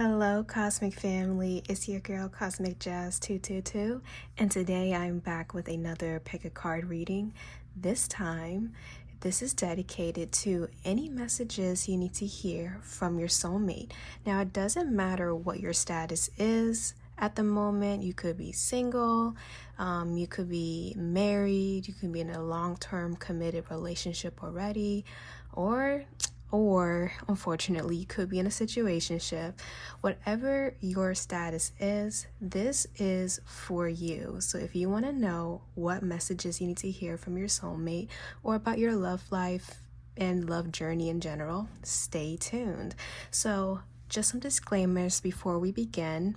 Hello Cosmic Family, it's your girl Cosmic Jazz 222, and today I'm back with another pick a card reading. This time, this is dedicated to any messages you need to hear from your soulmate. Now, it doesn't matter what your status is at the moment. You could be single, you could be married, you could be in a long-term committed relationship already, or unfortunately you could be in a situationship. Whatever your status is, this is for you. So if you want to know what messages you need to hear from your soulmate or about your love life and love journey in general, stay tuned. So just some disclaimers before we begin.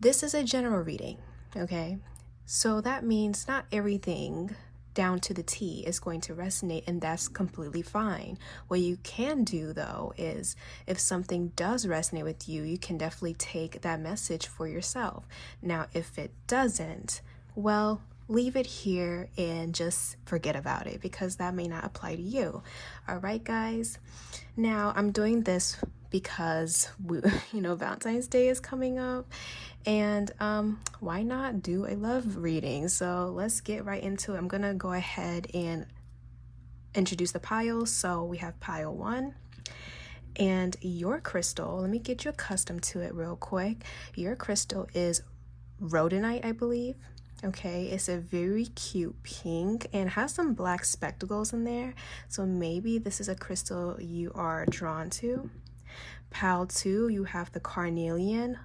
This is a general reading, okay? So that means not everything down to the T is going to resonate, and that's completely fine. What you can do though is if something does resonate with you, you can definitely take that message for yourself. Now, if it doesn't, well, leave it here and just forget about it because that may not apply to you. All right, guys. Now, I'm doing this because Valentine's Day is coming up, and why not do a love reading? So let's get right into it. I'm gonna go ahead and introduce the piles. So we have pile 1, and your crystal, let me get you accustomed to it real quick. Your crystal is rhodonite, I believe. Okay, it's a very cute pink and has some black spectacles in there, so maybe this is a crystal you are drawn to. Pile 2, you have the carnelian.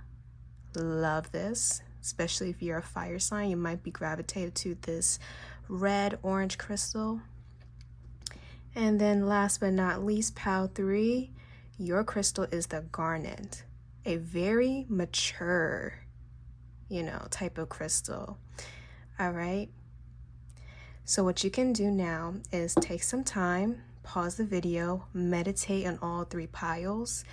Love this, especially if you're a fire sign. You might be gravitated to this red orange crystal. And then last but not least, pile 3, your crystal is the garnet, a very mature type of crystal. All right, so what you can do now is take some time, pause the video, meditate on all 3 piles,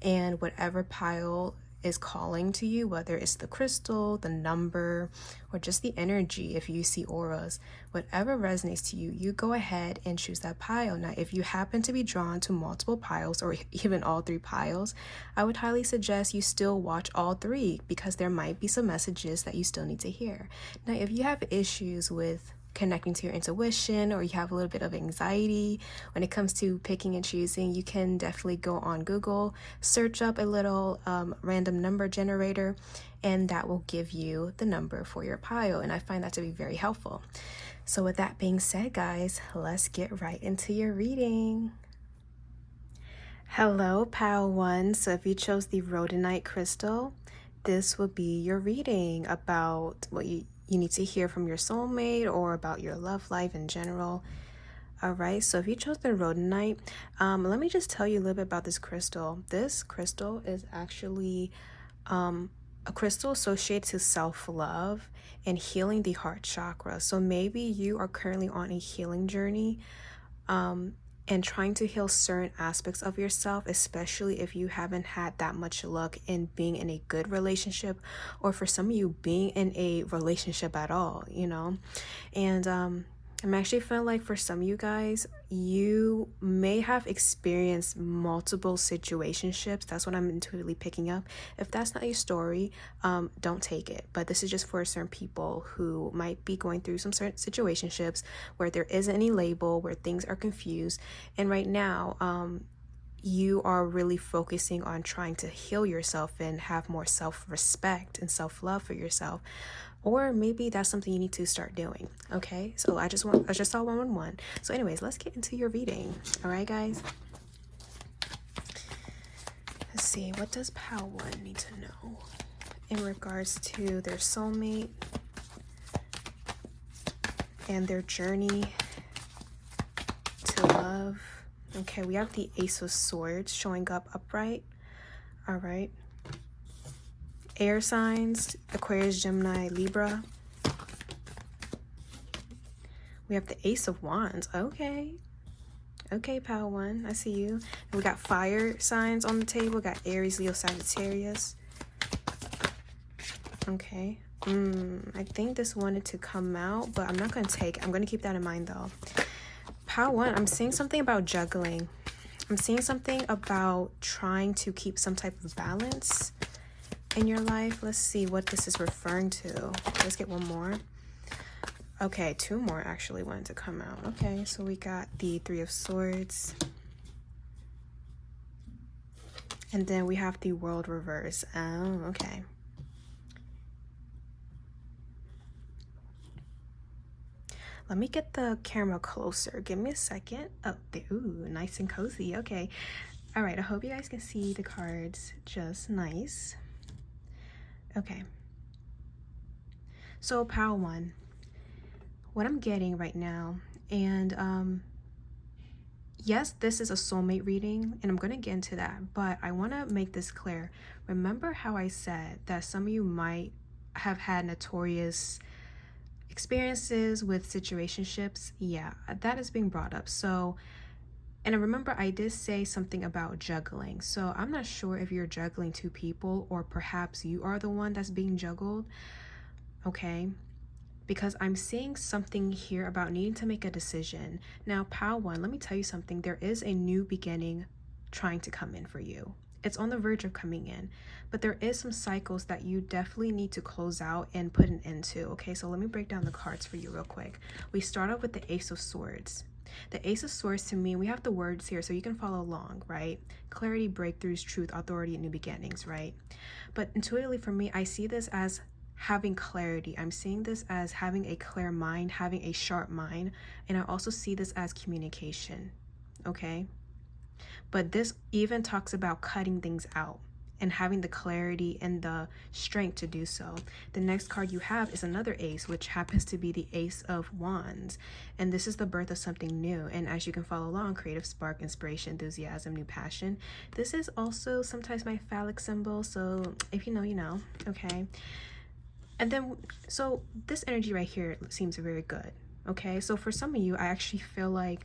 and whatever pile is calling to you, whether it's the crystal, the number, or just the energy. If you see auras, whatever resonates to you, you go ahead and choose that pile. Now, if you happen to be drawn to multiple piles or even all 3 piles, I would highly suggest you still watch all 3 because there might be some messages that you still need to hear. Now, if you have issues with connecting to your intuition, or you have a little bit of anxiety when it comes to picking and choosing, you can definitely go on Google, search up a little random number generator, and that will give you the number for your pile, and I find that to be very helpful. So with that being said, guys, let's get right into your reading. Hello, pile 1. So if you chose the rhodonite crystal, this will be your reading about what you need to hear from your soulmate or about your love life in general. All right, so if you chose the rhodonite, let me just tell you a little bit about this crystal. This crystal is actually a crystal associated to self-love and healing the heart chakra. So maybe you are currently on a healing journey and trying to heal certain aspects of yourself, especially if you haven't had that much luck in being in a good relationship, or for some of you being in a relationship at all, and I'm actually feeling like for some of you guys, you may have experienced multiple situationships. That's what I'm intuitively picking up. If that's not your story, don't take it. But this is just for certain people who might be going through some certain situationships where there isn't any label, where things are confused. And right now, you are really focusing on trying to heal yourself and have more self-respect and self-love for yourself. Or maybe that's something you need to start doing. Okay, so I just saw 111. So anyways, let's get into your reading. All right, guys, let's see, what does pile 1 need to know in regards to their soulmate and their journey to love? Okay, we have the Ace of Swords showing up upright. All right, air signs, Aquarius, Gemini, Libra. We have the Ace of Wands. Okay, pile 1, I see you. And we got fire signs on the table. We got Aries, Leo, Sagittarius. Okay, I think this wanted to come out, but I'm not going to take it. I'm going to keep that in mind though. Pile 1, I'm seeing something about juggling. I'm seeing something about trying to keep some type of balance in your life. Let's see what this is referring to. Let's get one more. Okay, two more actually wanted to come out. Okay, so we got the Three of Swords. And then we have the World reverse. Oh, okay. Let me get the camera closer. Give me a second. Oh, ooh, nice and cozy. Okay. All right, I hope you guys can see the cards just nice. Okay. So, pile one. What I'm getting right now, and yes, this is a soulmate reading, and I'm going to get into that, but I want to make this clear. Remember how I said that some of you might have had notorious experiences with situationships? Yeah, that is being brought up. So, and I remember I did say something about juggling. So I'm not sure if you're juggling two people or perhaps you are the one that's being juggled. Okay. Because I'm seeing something here about needing to make a decision. Now, pile one, let me tell you something. There is a new beginning trying to come in for you. It's on the verge of coming in, but there is some cycles that you definitely need to close out and put an end to. Okay, so let me break down the cards for you real quick. We start off with the Ace of Swords. The Ace of Swords, to me, we have the words here so you can follow along, right? Clarity, breakthroughs, truth, authority, and new beginnings, right? But intuitively for me, I see this as having clarity. I'm seeing this as having a clear mind, having a sharp mind, and I also see this as communication, okay? But this even talks about cutting things out and having the clarity and the strength to do so. The next card you have is another ace, which happens to be the Ace of Wands. And this is the birth of something new. And as you can follow along, creative spark, inspiration, enthusiasm, new passion. This is also sometimes my phallic symbol. So if you know, you know, okay? And then, so this energy right here seems very good, okay? So for some of you, I actually feel like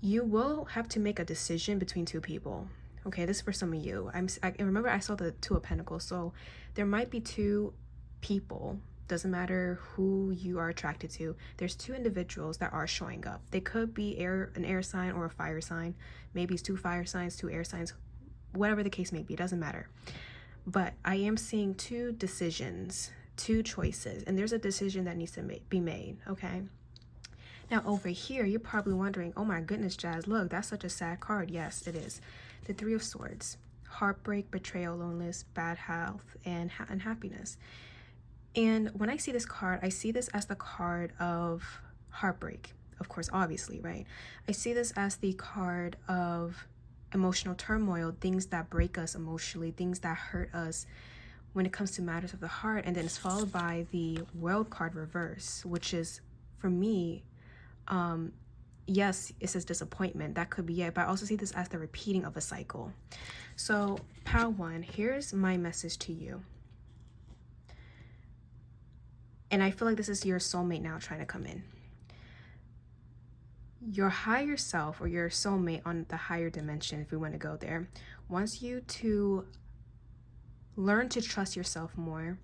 you will have to make a decision between two people. Okay, this is for some of you. I remember I saw the Two of Pentacles, so there might be two people. Doesn't matter who you are attracted to. There's two individuals that are showing up. They could be an air sign or a fire sign. Maybe it's two fire signs, two air signs, whatever the case may be. It doesn't matter. But I am seeing two decisions, two choices, and there's a decision that needs to be made. Okay. Now over here, you're probably wondering, oh my goodness, Jazz, look, that's such a sad card. Yes, it is. The Three of Swords, heartbreak, betrayal, loneliness, bad health, and unhappiness. And when I see this card, I see this as the card of heartbreak, of course, obviously, right? I see this as the card of emotional turmoil, things that break us emotionally, things that hurt us when it comes to matters of the heart. And then it's followed by the World card reverse, which is, for me, yes, it says disappointment. That could be it, but I also see this as the repeating of a cycle. So, pile one, here's my message to you. And I feel like this is your soulmate now trying to come in. Your higher self or your soulmate on the higher dimension, if we want to go there, wants you to learn to trust yourself more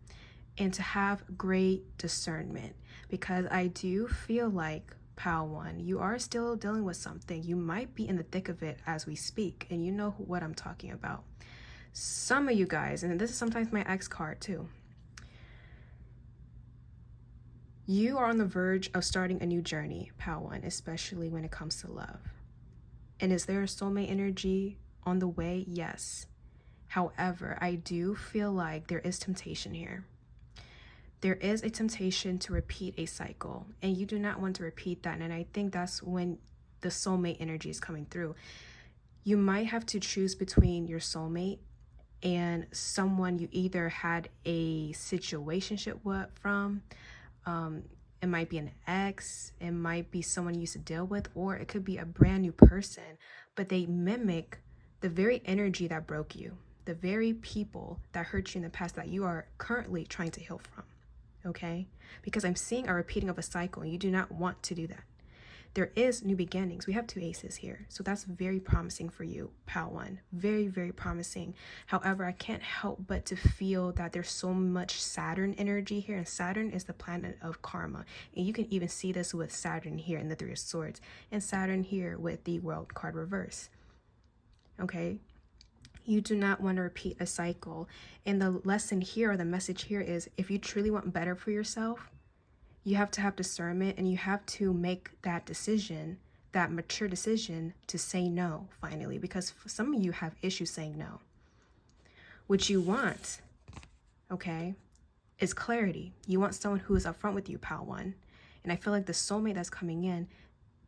and to have great discernment, because I do feel like, pile one, you are still dealing with something. You might be in the thick of it as we speak, and you know what I'm talking about. Some of you guys, and this is sometimes my ex card too, you are on the verge of starting a new journey, pile one, especially when it comes to love. And is there a soulmate energy on the way? Yes. However, I do feel like there is temptation here. There is a temptation to repeat a cycle, and you do not want to repeat that. And I think that's when the soulmate energy is coming through. You might have to choose between your soulmate and someone you either had a situationship from. It might be an ex, it might be someone you used to deal with, or it could be a brand new person, but they mimic the very energy that broke you, the very people that hurt you in the past that you are currently trying to heal from. Okay? Because I'm seeing a repeating of a cycle, and you do not want to do that. there is new beginnings. We have 2 aces here. So that's very promising for you, pal 1. Very, very promising. However, I can't help but to feel that there's so much Saturn energy here. And Saturn is the planet of karma. And you can even see this with Saturn here in the 3 of Swords. And Saturn here with the World card reverse. Okay? You do not want to repeat a cycle. And the lesson here, or the message here is, if you truly want better for yourself, you have to have discernment, and you have to make that decision, that mature decision, to say no finally, because some of you have issues saying no. What you want, okay, is clarity. You want someone who is upfront with you, pal 1. And I feel like the soulmate that's coming in,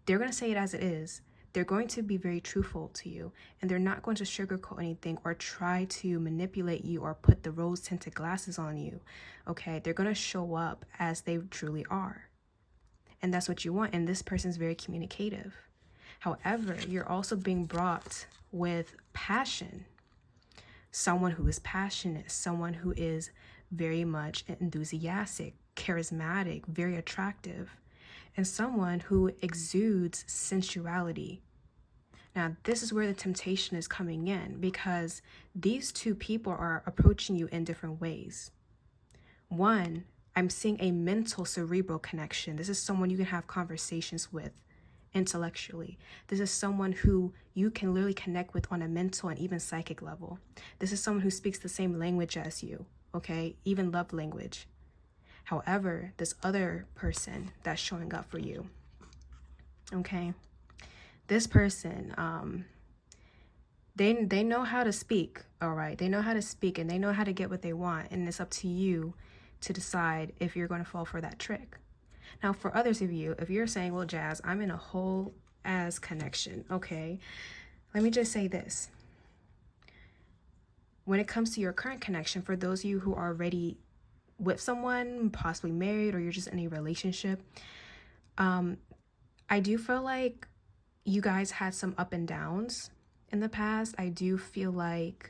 they're going to say it as it is. They're going to be very truthful to you, and they're not going to sugarcoat anything or try to manipulate you or put the rose-tinted glasses on you, okay? They're going to show up as they truly are, and that's what you want, and this person's very communicative. However, you're also being brought with passion, someone who is passionate, someone who is very much enthusiastic, charismatic, very attractive, and someone who exudes sensuality. Now, this is where the temptation is coming in, because these 2 people are approaching you in different ways. 1, I'm seeing a mental cerebral connection. This is someone you can have conversations with intellectually. This is someone who you can literally connect with on a mental and even psychic level. This is someone who speaks the same language as you, okay? Even love language. However, this other person that's showing up for you, okay, this person, they know how to speak, all right? They know how to speak, and they know how to get what they want, and it's up to you to decide if you're going to fall for that trick. Now, for others of you, if you're saying, well, Jazz, I'm in a whole ass connection, okay, let me just say this. When it comes to your current connection, for those of you who are already with someone, possibly married, or you're just in a relationship, I do feel like you guys had some up and downs in the past. I do feel like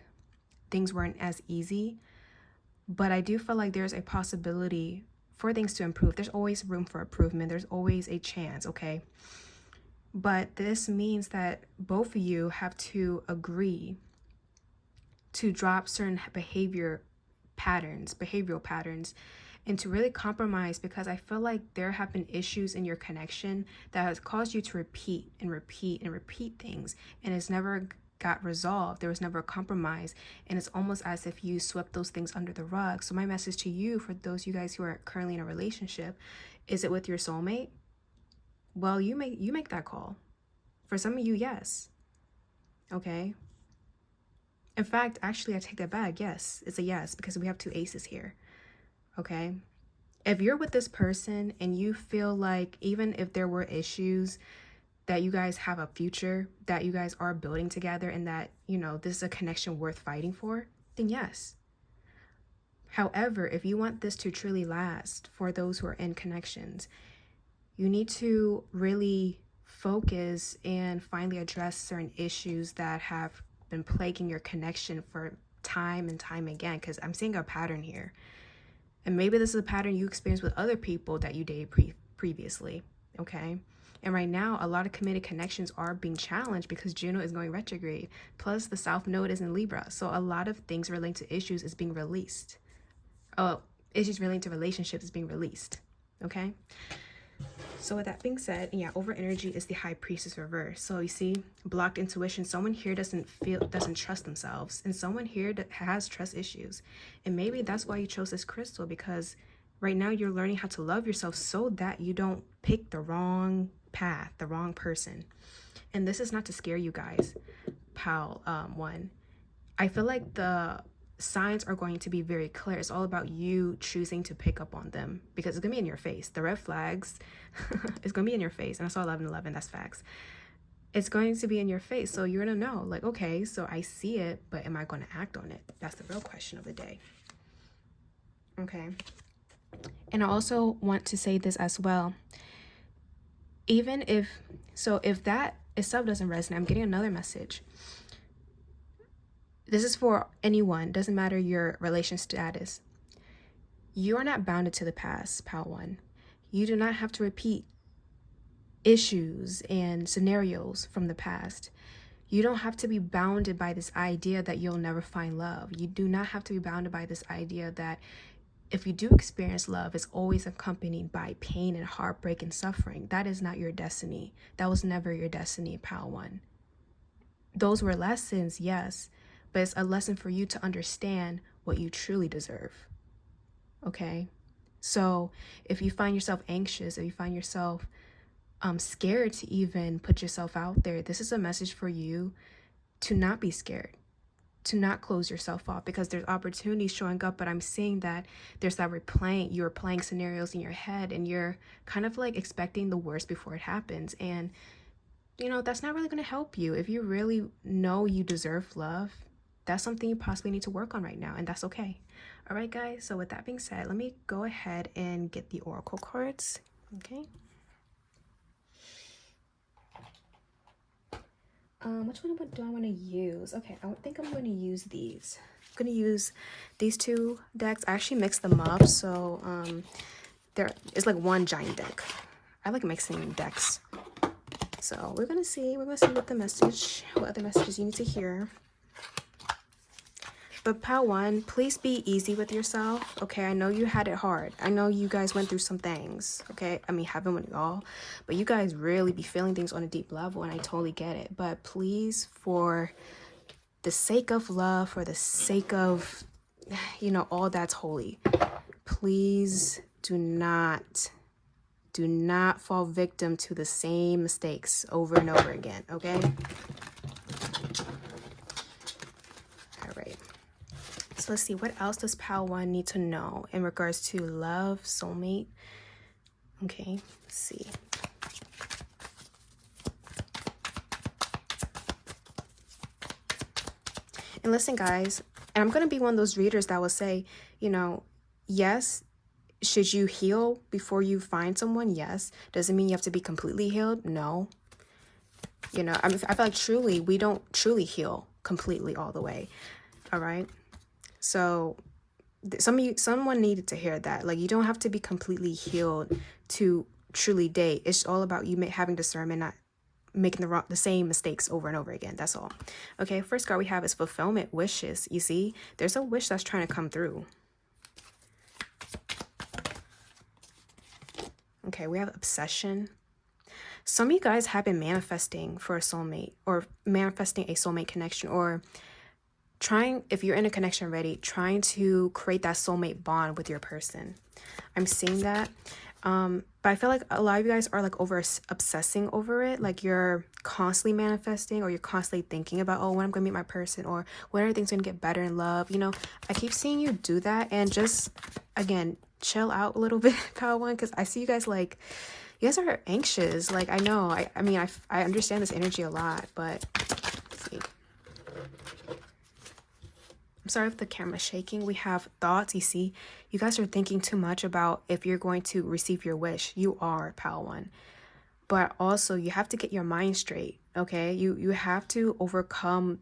things weren't as easy, but I do feel like there's a possibility for things to improve. There's always room for improvement. There's always a chance, okay? But this means that both of you have to agree to drop certain behavioral patterns, and to really compromise, because I feel like there have been issues in your connection that has caused you to repeat things, and it's never got resolved. There was never a compromise, and it's almost as if you swept those things under the rug. So my message to you, for those of you guys who are currently in a relationship, is it with your soulmate? Well, you make that call. For some of you, yes. Okay. In fact, actually, I take that back. Yes, it's a yes, because we have 2 aces here. Okay. If you're with this person and you feel like even if there were issues, that you guys have a future, that you guys are building together, and that, you know, this is a connection worth fighting for, then yes. However, if you want this to truly last, for those who are in connections, you need to really focus and finally address certain issues that have been plaguing your connection for time and time again, because I'm seeing a pattern here. And maybe this is a pattern you experienced with other people that you dated previously, okay? And right now, a lot of committed connections are being challenged because Juno is going retrograde. Plus, the South Node is in Libra. So a lot of things relating to issues is being released. Oh, issues relating to relationships is being released, okay? So with that being said, yeah, over energy is the High Priestess reverse. So you see, blocked intuition, someone here doesn't trust themselves, and someone here that has trust issues. And maybe that's why you chose this crystal, because right now you're learning how to love yourself so that you don't pick the wrong path, the wrong person. And this is not to scare you guys, pal 1. I feel like the signs are going to be very clear. It's all about you choosing to pick up on them, because it's gonna be in your face. The red flags it's gonna be in your face. And I saw 1111, that's facts. It's going to be in your face, so you're gonna know, like, okay, so I see it, but am I going to act on it? That's the real question of the day. Okay. And I also want to say this as well. Even if that stuff doesn't resonate, I'm getting another message. This is for anyone, doesn't matter your relation status. You are not bounded to the past, pal 1. You do not have to repeat issues and scenarios from the past. You don't have to be bounded by this idea that you'll never find love. You do not have to be bounded by this idea that if you do experience love, it's always accompanied by pain and heartbreak and suffering. That is not your destiny. That was never your destiny, Pal One. Those were lessons, yes, but it's a lesson for you to understand what you truly deserve. Okay? So if you find yourself anxious, if you find yourself scared to even put yourself out there, this is a message for you to not be scared, to not close yourself off, because there's opportunities showing up, but I'm seeing that there's that you're playing scenarios in your head and you're kind of like expecting the worst before it happens. And you know, that's not really going to help you. If you really know you deserve love, that's something you possibly need to work on right now, and that's okay. All right, guys, so with that being said, let me go ahead and get the oracle cards. Okay. Which one do I want to use? Okay, I think I'm going to use these. I'm going to use these two decks. I actually mixed them up, so there is like one giant deck. I like mixing decks. So we're gonna see what other messages you need to hear. But Pal One, please be easy with yourself. Okay, I know you had it hard. I know you guys went through some things. Okay, I mean, haven't we all? But you guys really be feeling things on a deep level, and I totally get it. But please, for the sake of love, for the sake of, you know, all that's holy, please do not fall victim to the same mistakes over and over again, okay? All right. So let's see, what else does Pal One need to know in regards to love, soulmate? Okay, let's see. And listen, guys, and I'm going to be one of those readers that will say, you know, yes, should you heal before you find someone? Yes. Doesn't mean you have to be completely healed. No. You know, I feel like we don't truly heal completely all the way. All right. So someone needed to hear that. Like, you don't have to be completely healed to truly date. It's all about you having discernment, not making the same mistakes over and over again. That's all. Okay. First card we have is fulfillment, wishes. You see, there's a wish that's trying to come through. Okay, we have obsession. Some of you guys have been manifesting for a soulmate, or manifesting a soulmate connection, or trying, if you're in a connection already, trying to create that soulmate bond with your person. I'm seeing that. But I feel like a lot of you guys are like obsessing over it. Like, you're constantly manifesting, or you're constantly thinking about, oh, when I'm going to meet my person, or when are things going to get better in love. You know, I keep seeing you do that, and just, again, chill out a little bit, Pal One, because I see you guys like, you guys are anxious. Like, I know, I mean, I understand this energy a lot, but let's see. I'm sorry if the camera's shaking. We have thoughts. You see, you guys are thinking too much about if you're going to receive your wish. You are, Pal One. But also, you have to get your mind straight, okay? You have to overcome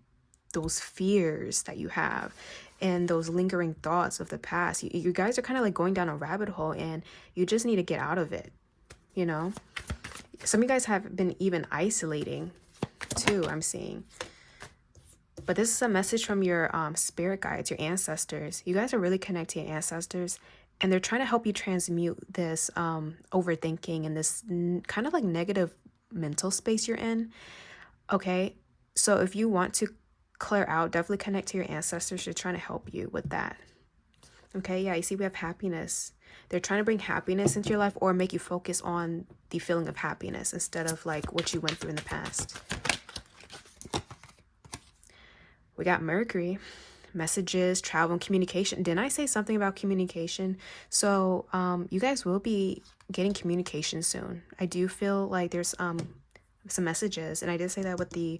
those fears that you have and those lingering thoughts of the past. You guys are kind of like going down a rabbit hole, and you just need to get out of it, you know? Some of you guys have been even isolating too, I'm seeing. But this is a message from your spirit guides, your ancestors. You guys are really connected to your ancestors, and they're trying to help you transmute this overthinking and this kind of like negative mental space you're in, okay? So if you want to clear out, definitely connect to your ancestors. They're trying to help you with that. Okay, yeah, you see we have happiness. They're trying to bring happiness into your life, or make you focus on the feeling of happiness instead of like what you went through in the past. We got Mercury, messages, travel, and communication. Didn't I say something about communication? So you guys will be getting communication soon. I do feel like there's some messages, and I did say that with the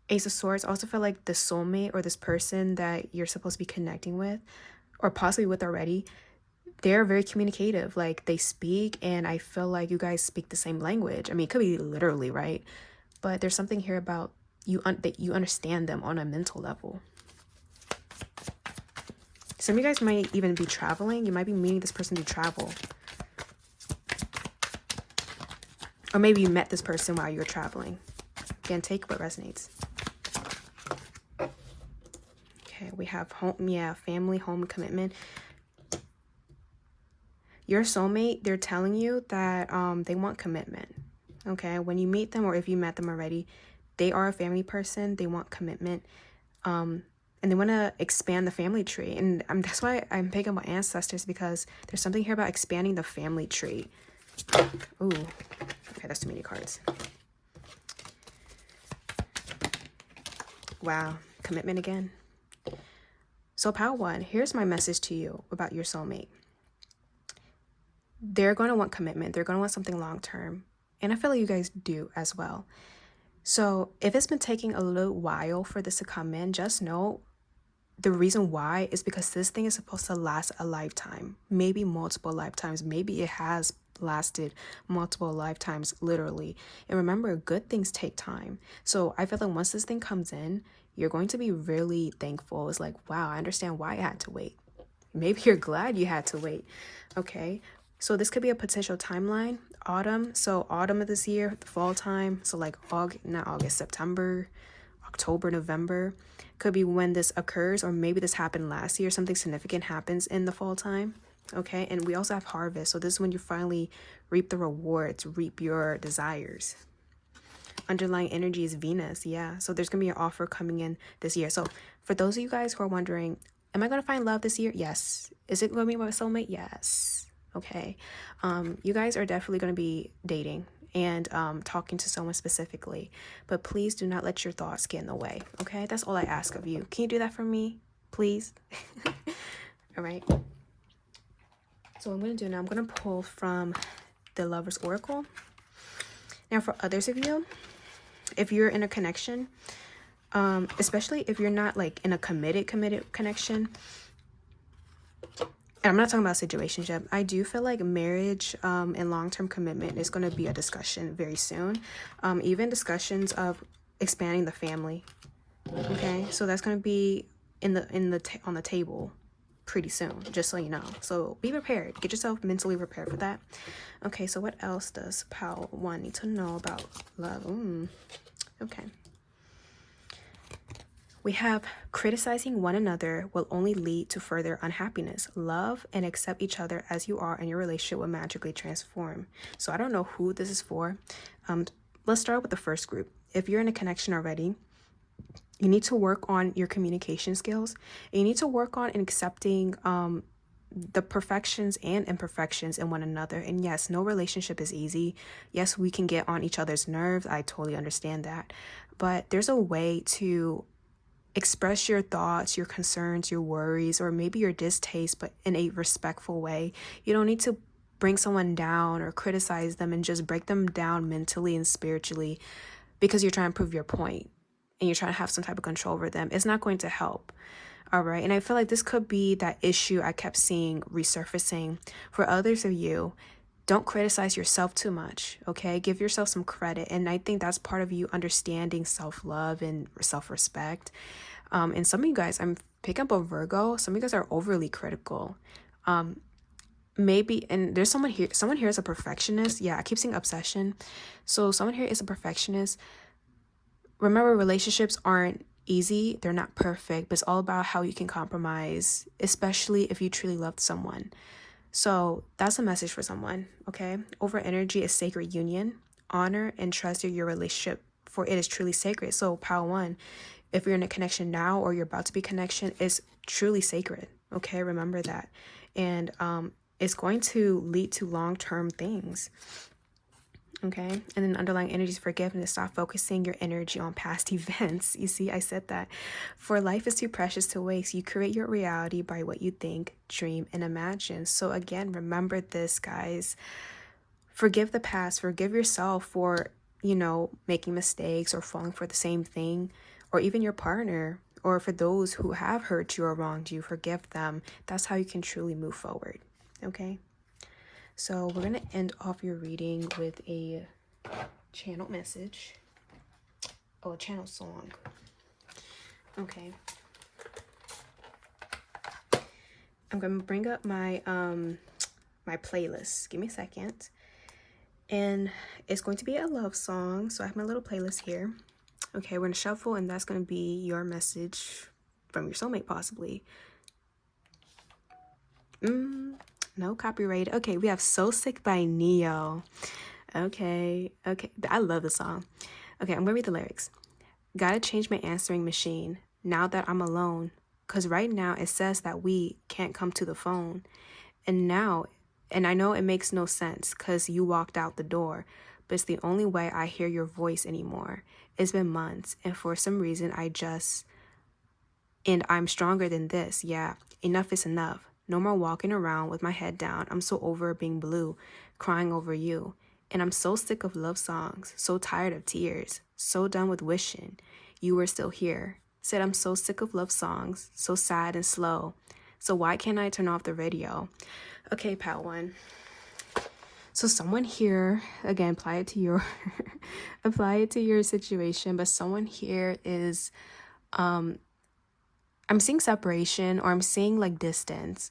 Ace of Swords. I also feel like the soulmate, or this person that you're supposed to be connecting with, or possibly with already, they're very communicative. Like, they speak, and I feel like you guys speak the same language. I mean, it could be literally, right? But there's something here about that you understand them on a mental level. Some of you guys might even be traveling. You might be meeting this person to travel. Or maybe you met this person while you were traveling. Again, take what resonates. Okay, we have home, family, home, commitment. Your soulmate, they're telling you that they want commitment. Okay, when you meet them, or if you met them already, they are a family person. They want commitment. And they want to expand the family tree. And that's why I'm picking up my ancestors, because there's something here about expanding the family tree. Ooh, okay, that's too many cards. Wow, commitment again. So pile 1, here's my message to you about your soulmate. They're going to want commitment. They're going to want something long term. And I feel like you guys do as well. So if it's been taking a little while for this to come in, just know the reason why is because this thing is supposed to last a lifetime, maybe multiple lifetimes. Maybe it has lasted multiple lifetimes, literally. And remember, good things take time. So I feel like once this thing comes in, you're going to be really thankful. It's like, wow, I understand why I had to wait. Maybe you're glad you had to wait. Okay. So this could be a potential timeline. Autumn. So autumn of this year, the fall time. So like September, October, November could be when this occurs, or maybe this happened last year. Something significant happens in the fall time. Okay. And we also have harvest. So this is when you finally reap the rewards, reap your desires. Underlying energy is Venus. Yeah. So there's going to be an offer coming in this year. So for those of you guys who are wondering, am I going to find love this year? Yes. Is it going to be my soulmate? Yes. Okay. You guys are definitely going to be dating and talking to someone specifically, but please do not let your thoughts get in the way. Okay. That's all I ask of you. Can you do that for me, please? All right. So what I'm going to do now, I'm going to pull from the Lover's Oracle. Now for others of you, if you're in a connection, especially if you're not like in a committed connection, and I'm not talking about situationship, I do feel like marriage and long-term commitment is going to be a discussion very soon. Even discussions of expanding the family. Okay, so that's going to be on the table pretty soon, just so you know. So be prepared. Get yourself mentally prepared for that. Okay, so what else does pile 1 need to know about love? Okay. We have criticizing one another will only lead to further unhappiness. Love and accept each other as you are, and your relationship will magically transform. So I don't know who this is for. Let's start with the first group. If you're in a connection already, you need to work on your communication skills. And you need to work on accepting the perfections and imperfections in one another. And yes, no relationship is easy. Yes, we can get on each other's nerves. I totally understand that. But there's a way to express your thoughts, your concerns, your worries, or maybe your distaste, but in a respectful way. You don't need to bring someone down or criticize them and just break them down mentally and spiritually because you're trying to prove your point and you're trying to have some type of control over them. It's not going to help. All right. And I feel like this could be that issue I kept seeing resurfacing. For others of you, don't criticize yourself too much. Okay. Give yourself some credit. And I think that's part of you understanding self-love and self-respect. And some of you guys, I'm picking up a Virgo. Some of you guys are overly critical. Maybe, and there's someone here is a perfectionist. Yeah. I keep seeing obsession. So someone here is a perfectionist. Remember, relationships aren't easy. They're not perfect, but it's all about how you can compromise, especially if you truly love someone. So that's a message for someone. Okay. Over energy is sacred union. Honor and treasure your relationship, for it is truly sacred. So pile 1, if you're in a connection now or you're about to be connection, is truly sacred. Okay. Remember that. And it's going to lead to long-term things. Okay. And then underlying energy is forgiveness. Stop focusing your energy on past events. You see, I said that. For life is too precious to waste. You create your reality by what you think, dream, and imagine. So again, remember this, guys. Forgive the past. Forgive yourself for, making mistakes or falling for the same thing, or even your partner, or for those who have hurt you or wronged you. Forgive them. That's how you can truly move forward. Okay. So we're going to end off your reading with a channel message. Oh, a channel song. Okay. I'm going to bring up my my playlist. Give me a second. And it's going to be a love song. So I have my little playlist here. Okay, we're gonna shuffle, and that's gonna be your message from your soulmate, possibly. No copyright. Okay, we have So Sick by Neo. Okay, I love the song. Okay, I'm gonna read the lyrics. Gotta change my answering machine now that I'm alone. Cause right now it says that we can't come to the phone. And I know it makes no sense cause you walked out the door, but it's the only way I hear your voice anymore. It's been months, and for some reason and I'm stronger than this. Yeah, enough is enough. No more walking around with my head down. I'm so over being blue, crying over you. And I'm so sick of love songs, so tired of tears, so done with wishing you were still here. Said I'm so sick of love songs, so sad and slow. So why can't I turn off the radio? Okay, pal one. So someone here, again, apply it to your apply it to your situation, but someone here is I'm seeing separation, or I'm seeing like distance.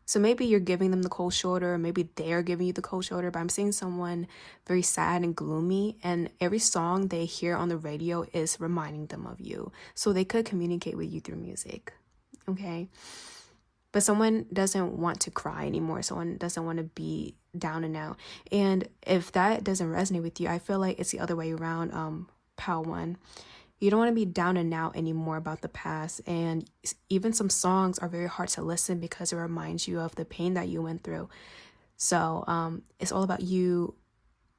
So maybe you're giving them the cold shoulder, or maybe they're giving you the cold shoulder, but I'm seeing someone very sad and gloomy, and every song they hear on the radio is reminding them of you. So they could communicate with you through music, okay? But someone doesn't want to cry anymore. Someone doesn't want to be down and out. And if that doesn't resonate with you, I feel like it's the other way around, pal one. You don't want to be down and out anymore about the past. And even some songs are very hard to listen because it reminds you of the pain that you went through. So it's all about you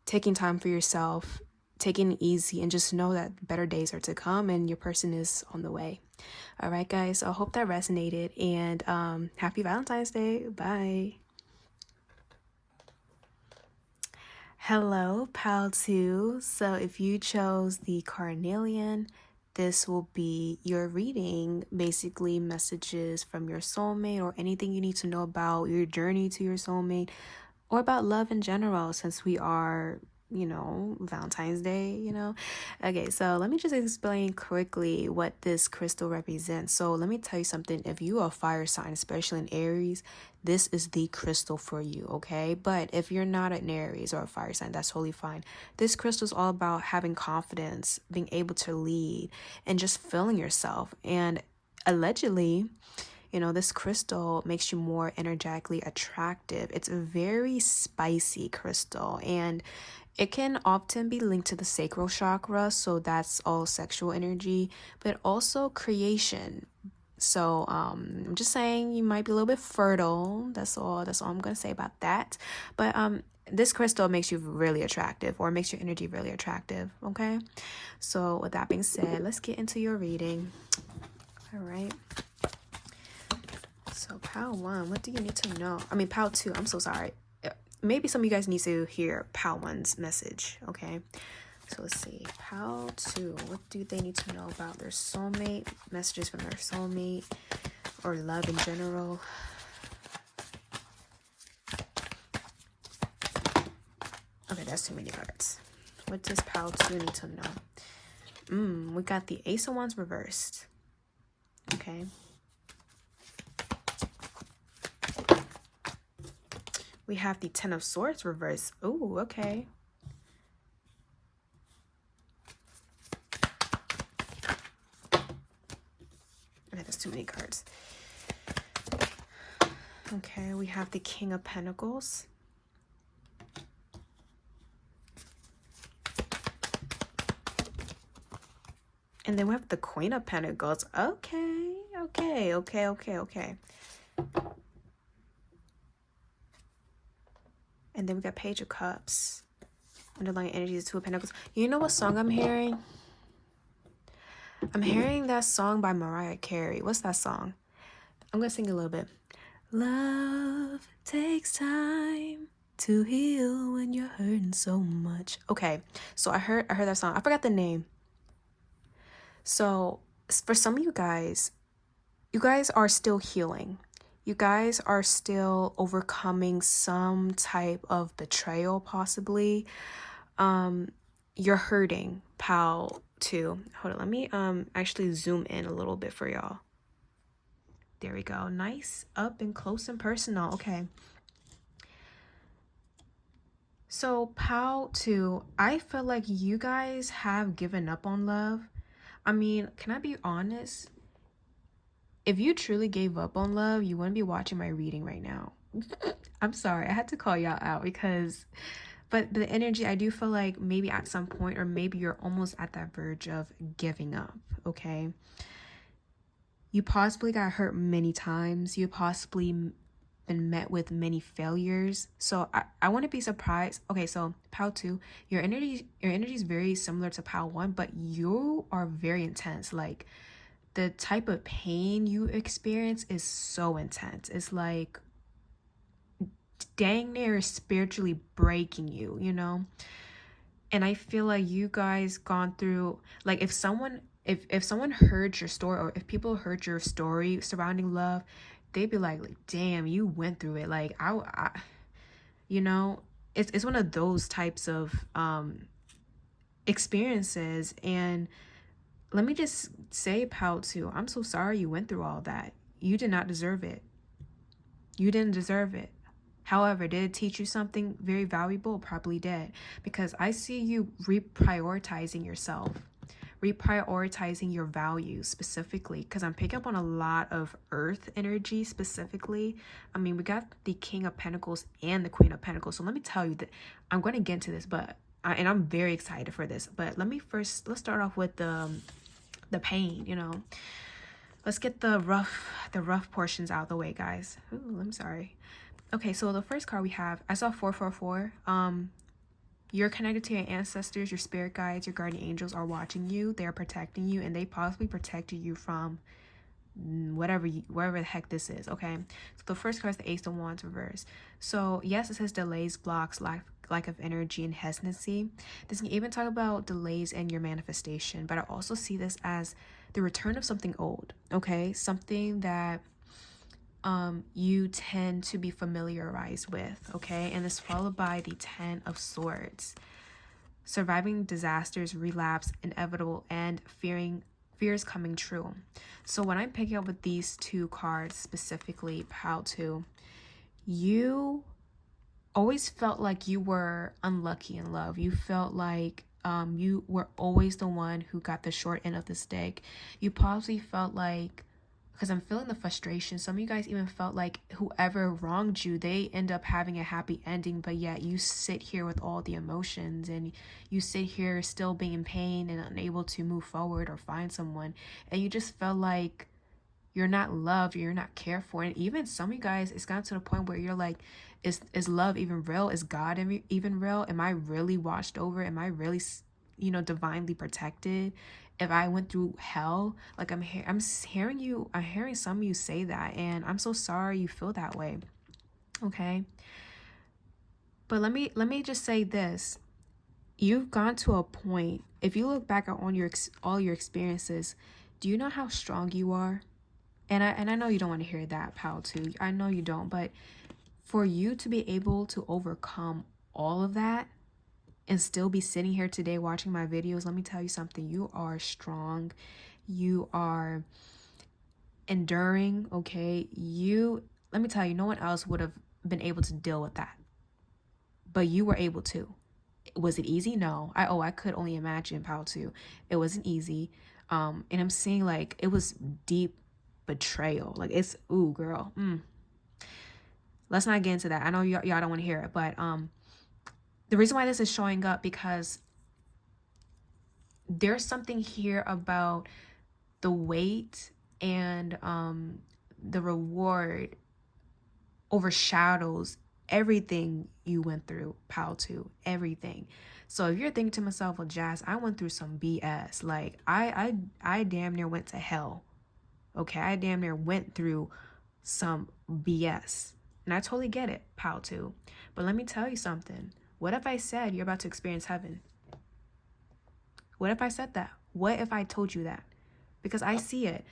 taking time for yourself, taking it easy, and just know that better days are to come and your person is on the way. All right, guys. So I hope that resonated, and happy Valentine's Day. Bye. Hello, pal 2. So if you chose the carnelian, this will be your reading, basically messages from your soulmate or anything you need to know about your journey to your soulmate or about love in general, since we are, Valentine's Day. Okay, so let me just explain quickly what this crystal represents. So let me tell you something. If you are a fire sign, especially in Aries, this is the crystal for you, okay? But if you're not an Aries or a fire sign, that's totally fine. This crystal is all about having confidence, being able to lead, and just feeling yourself. And allegedly, this crystal makes you more energetically attractive. It's a very spicy crystal, and it can often be linked to the sacral chakra, so that's all sexual energy, but also creation. So I'm just saying you might be a little bit fertile. That's all I'm gonna say about that. But this crystal makes you really attractive, or makes your energy really attractive. Okay. So with that being said, let's get into your reading. All right. So pal 1, what do you need to know? I mean, pal 2, I'm so sorry. Maybe some of you guys need to hear pal 1's message, okay? So let's see. Pal 2, what do they need to know about their soulmate? Messages from their soulmate or love in general. Okay, that's too many cards. What does pal 2 need to know? We got the Ace of Wands reversed. Okay. We have the Ten of Swords reversed. Oh, okay. Okay, that's too many cards. Okay, we have the King of Pentacles. And then we have the Queen of Pentacles. Okay. And then we got Page of Cups. Underlying energy is Two of Pentacles. You know what song I'm hearing? I'm hearing that song by Mariah Carey. What's that song? I'm going to sing a little bit. Love takes time to heal when you're hurting so much. Okay, so I heard that song. I forgot the name. So for some of you guys are still healing. You guys are still overcoming some type of betrayal, possibly. You're hurting, pal 2. Hold on, let me actually zoom in a little bit for y'all. There we go. Nice, up and close and personal. Okay. So, Pal, too, I feel like you guys have given up on love. I mean, can I be honest? If you truly gave up on love, you wouldn't be watching my reading right now. I'm sorry, I had to call y'all out because, but the energy, I do feel like maybe at some point, or maybe you're almost at that verge of giving up, okay? You possibly got hurt many times. You possibly been met with many failures. So I want to be surprised. Okay, so Pal 2, your energy is very similar to Pal 1, but you are very intense. Like the type of pain you experience is so intense. It's like dang near spiritually breaking you, you know? And I feel like you guys gone through, like if someone heard your story, or if people heard your story surrounding love, they'd be like damn, you went through it. Like I you know, it's one of those types of experiences. And let me just say, Pal 2, I'm so sorry you went through all that. You did not deserve it. You didn't deserve it. However, did it teach you something very valuable? Probably did. Because I see you reprioritizing yourself, reprioritizing your values specifically. Because I'm picking up on a lot of earth energy specifically. I mean, we got the King of Pentacles and the Queen of Pentacles. So let me tell you that I'm going to get into this, and I'm very excited for this. But let's start off with the pain, you know. Let's get the rough portions out of the way, guys. Ooh, I'm sorry. Okay, so the first card we have, I saw 444. You're connected to your ancestors, your spirit guides, your guardian angels are watching you. They're protecting you, and they possibly protected you from whatever the heck this is. Okay, so the first card is the Ace of Wands reverse. So yes, it says delays, blocks, lack of energy, and hesitancy. This can even talk about delays in your manifestation, but I also see this as the return of something old. Okay, something that you tend to be familiarized with. Okay, and it's followed by the 10 of Swords. Surviving disasters, relapse, inevitable, and fears coming true. So when I'm picking up with these two cards specifically, Pal 2, you always felt like you were unlucky in love. You felt like you were always the one who got the short end of the stick. You possibly felt like, because I'm feeling the frustration, some of you guys even felt like whoever wronged you, they end up having a happy ending, but yet you sit here with all the emotions, and you sit here still being in pain and unable to move forward or find someone, and you just felt like you're not loved, you're not cared for. And even some of you guys, it's gotten to the point where you're like, is love even real? Is God even real? Am I really watched over? Am I really, divinely protected? If I went through hell, like I'm hearing some of you say that, and I'm so sorry you feel that way. Okay, but let me just say this: you've gone to a point. If you look back on all your experiences, do you know how strong you are? And I know you don't want to hear that, Pal 2. I know you don't, but for you to be able to overcome all of that and still be sitting here today watching my videos, let me tell you something. You are strong. You are enduring, okay? Let me tell you, no one else would have been able to deal with that. But you were able to. Was it easy? No. I could only imagine, Pal 2. It wasn't easy. And I'm seeing like it was deep betrayal. Like it's, ooh, girl. Let's not get into that. I know y'all don't want to hear it, but the reason why this is showing up, because there's something here about the weight and the reward overshadows everything you went through, Pal 2, everything. So if you're thinking to myself, well, Jazz, I went through some BS. Like I damn near went to hell. Okay, I damn near went through some BS. And I totally get it, Pal 2. But let me tell you something. What if I said you're about to experience heaven? What if I said that? What if I told you that? Because I see it.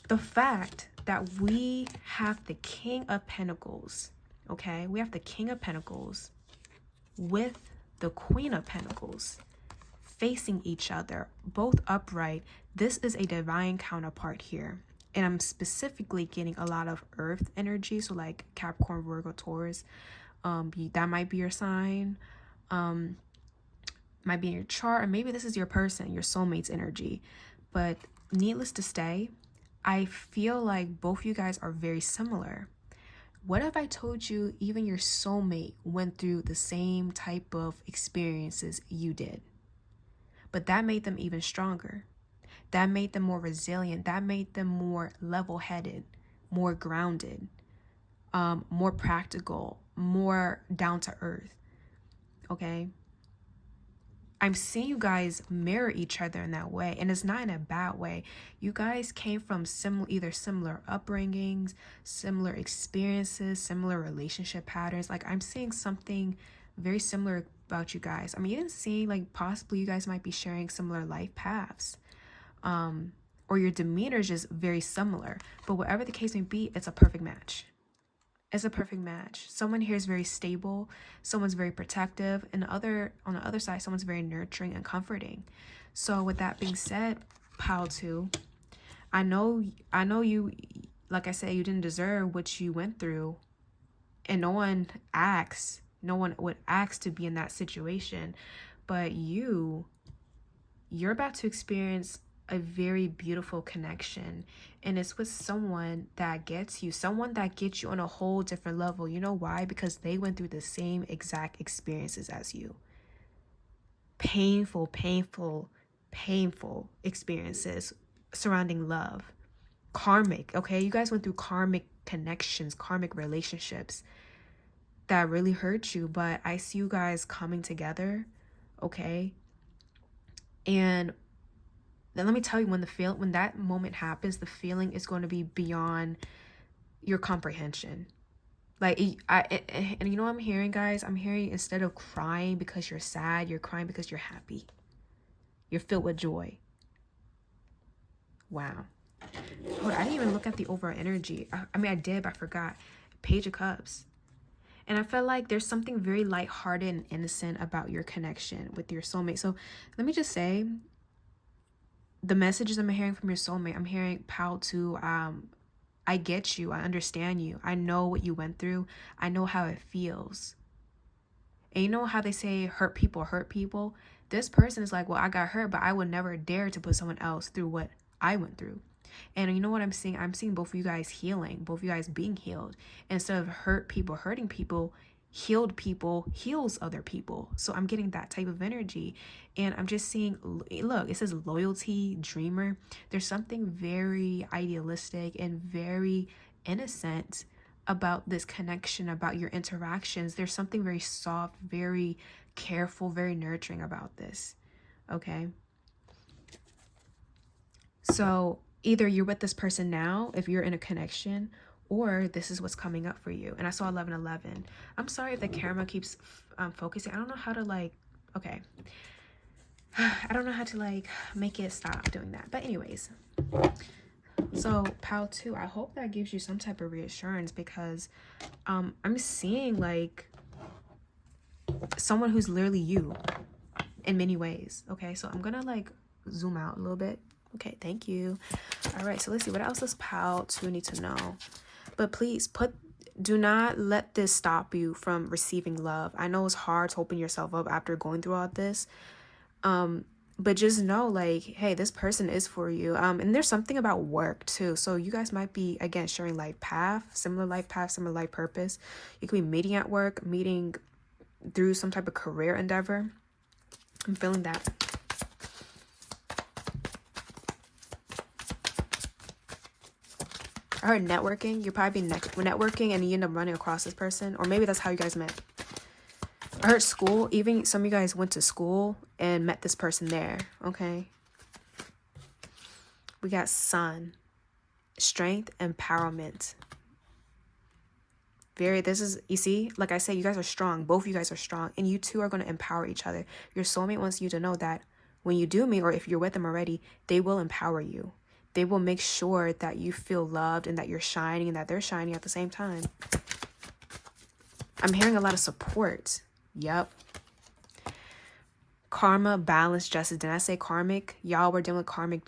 The fact that we have the King of Pentacles, okay? We have the King of Pentacles with the Queen of Pentacles facing each other, both upright. This is a divine counterpart here. And I'm specifically getting a lot of earth energy. So like Capricorn, Virgo, Taurus. That might be your sign. might be in your chart, or maybe this is your person, your soulmate's energy. But needless to say, I feel like both you guys are very similar. What if I told you even your soulmate went through the same type of experiences you did? But that made them even stronger. That made them more resilient. That made them more level-headed, more grounded, more practical, more down to earth. Okay? I'm seeing you guys mirror each other in that way, and it's not in a bad way. You guys came from either similar upbringings, similar experiences, similar relationship patterns. Like, I'm seeing something very similar about you guys. I'm even seeing like possibly you guys might be sharing similar life paths, or your demeanor is just very similar. But whatever the case may be, it's a perfect match. It's a perfect match. Someone here is very stable. Someone's very protective. And on the other side, someone's very nurturing and comforting. So with that being said, pile 2, I know you, like I said, you didn't deserve what you went through. And no one would ask to be in that situation. But you're about to experience a very beautiful connection, and it's with someone that gets you on a whole different level. You know why? Because they went through the same exact experiences as you. Painful experiences surrounding love. Karmic, okay? You guys went through karmic connections, karmic relationships that really hurt you, but I see you guys coming together, okay? And then let me tell you, when that moment happens, the feeling is going to be beyond your comprehension. Like, and you know what I'm hearing, guys? I'm hearing, instead of crying because you're sad, you're crying because you're happy. You're filled with joy. Wow. Oh, I didn't even look at the overall energy. I mean, I did, but I forgot. Page of Cups. And I felt like there's something very lighthearted and innocent about your connection with your soulmate. So let me just say, the messages I'm hearing from your soulmate, I'm hearing pile 2, I get you, I understand you, I know what you went through, I know how it feels. And you know how they say hurt people? This person is like, well, I got hurt, but I would never dare to put someone else through what I went through. And you know what I'm seeing? I'm seeing both of you guys healing, both of you guys being healed. Instead of hurting people, healed people heals other people. So I'm getting that type of energy. And I'm just seeing, look, it says loyalty, dreamer. There's something very idealistic and very innocent about this connection, about your interactions. There's something very soft, very careful, very nurturing about this. Okay? So either you're with this person now, if you're in a connection, or this is what's coming up for you. And I saw 1111. I'm sorry if the camera keeps focusing. I don't know how to okay. I don't know how to make it stop doing that. But anyways, so pile 2, I hope that gives you some type of reassurance, because I'm seeing someone who's literally you in many ways. Okay, so I'm gonna zoom out a little bit. Okay, thank you. All right, so let's see, what else does pile 2 need to know? But please do not let this stop you from receiving love. I know it's hard to open yourself up after going through all this. But just know, hey, this person is for you. And there's something about work too. So you guys might be, again, sharing similar life purpose. You could be meeting at work, meeting through some type of career endeavor. I'm feeling that. I heard networking. You're probably networking and you end up running across this person. Or maybe that's how you guys met. I heard school. Even some of you guys went to school and met this person there. Okay. We got Sun. Strength, empowerment. You see, like I said, you guys are strong. Both of you guys are strong. And you two are going to empower each other. Your soulmate wants you to know that when you do meet, or if you're with them already, they will empower you. They will make sure that you feel loved and that you're shining and that they're shining at the same time. I'm hearing a lot of support. Yep. Karma, balance, justice. Did I say karmic? Y'all were dealing with karmic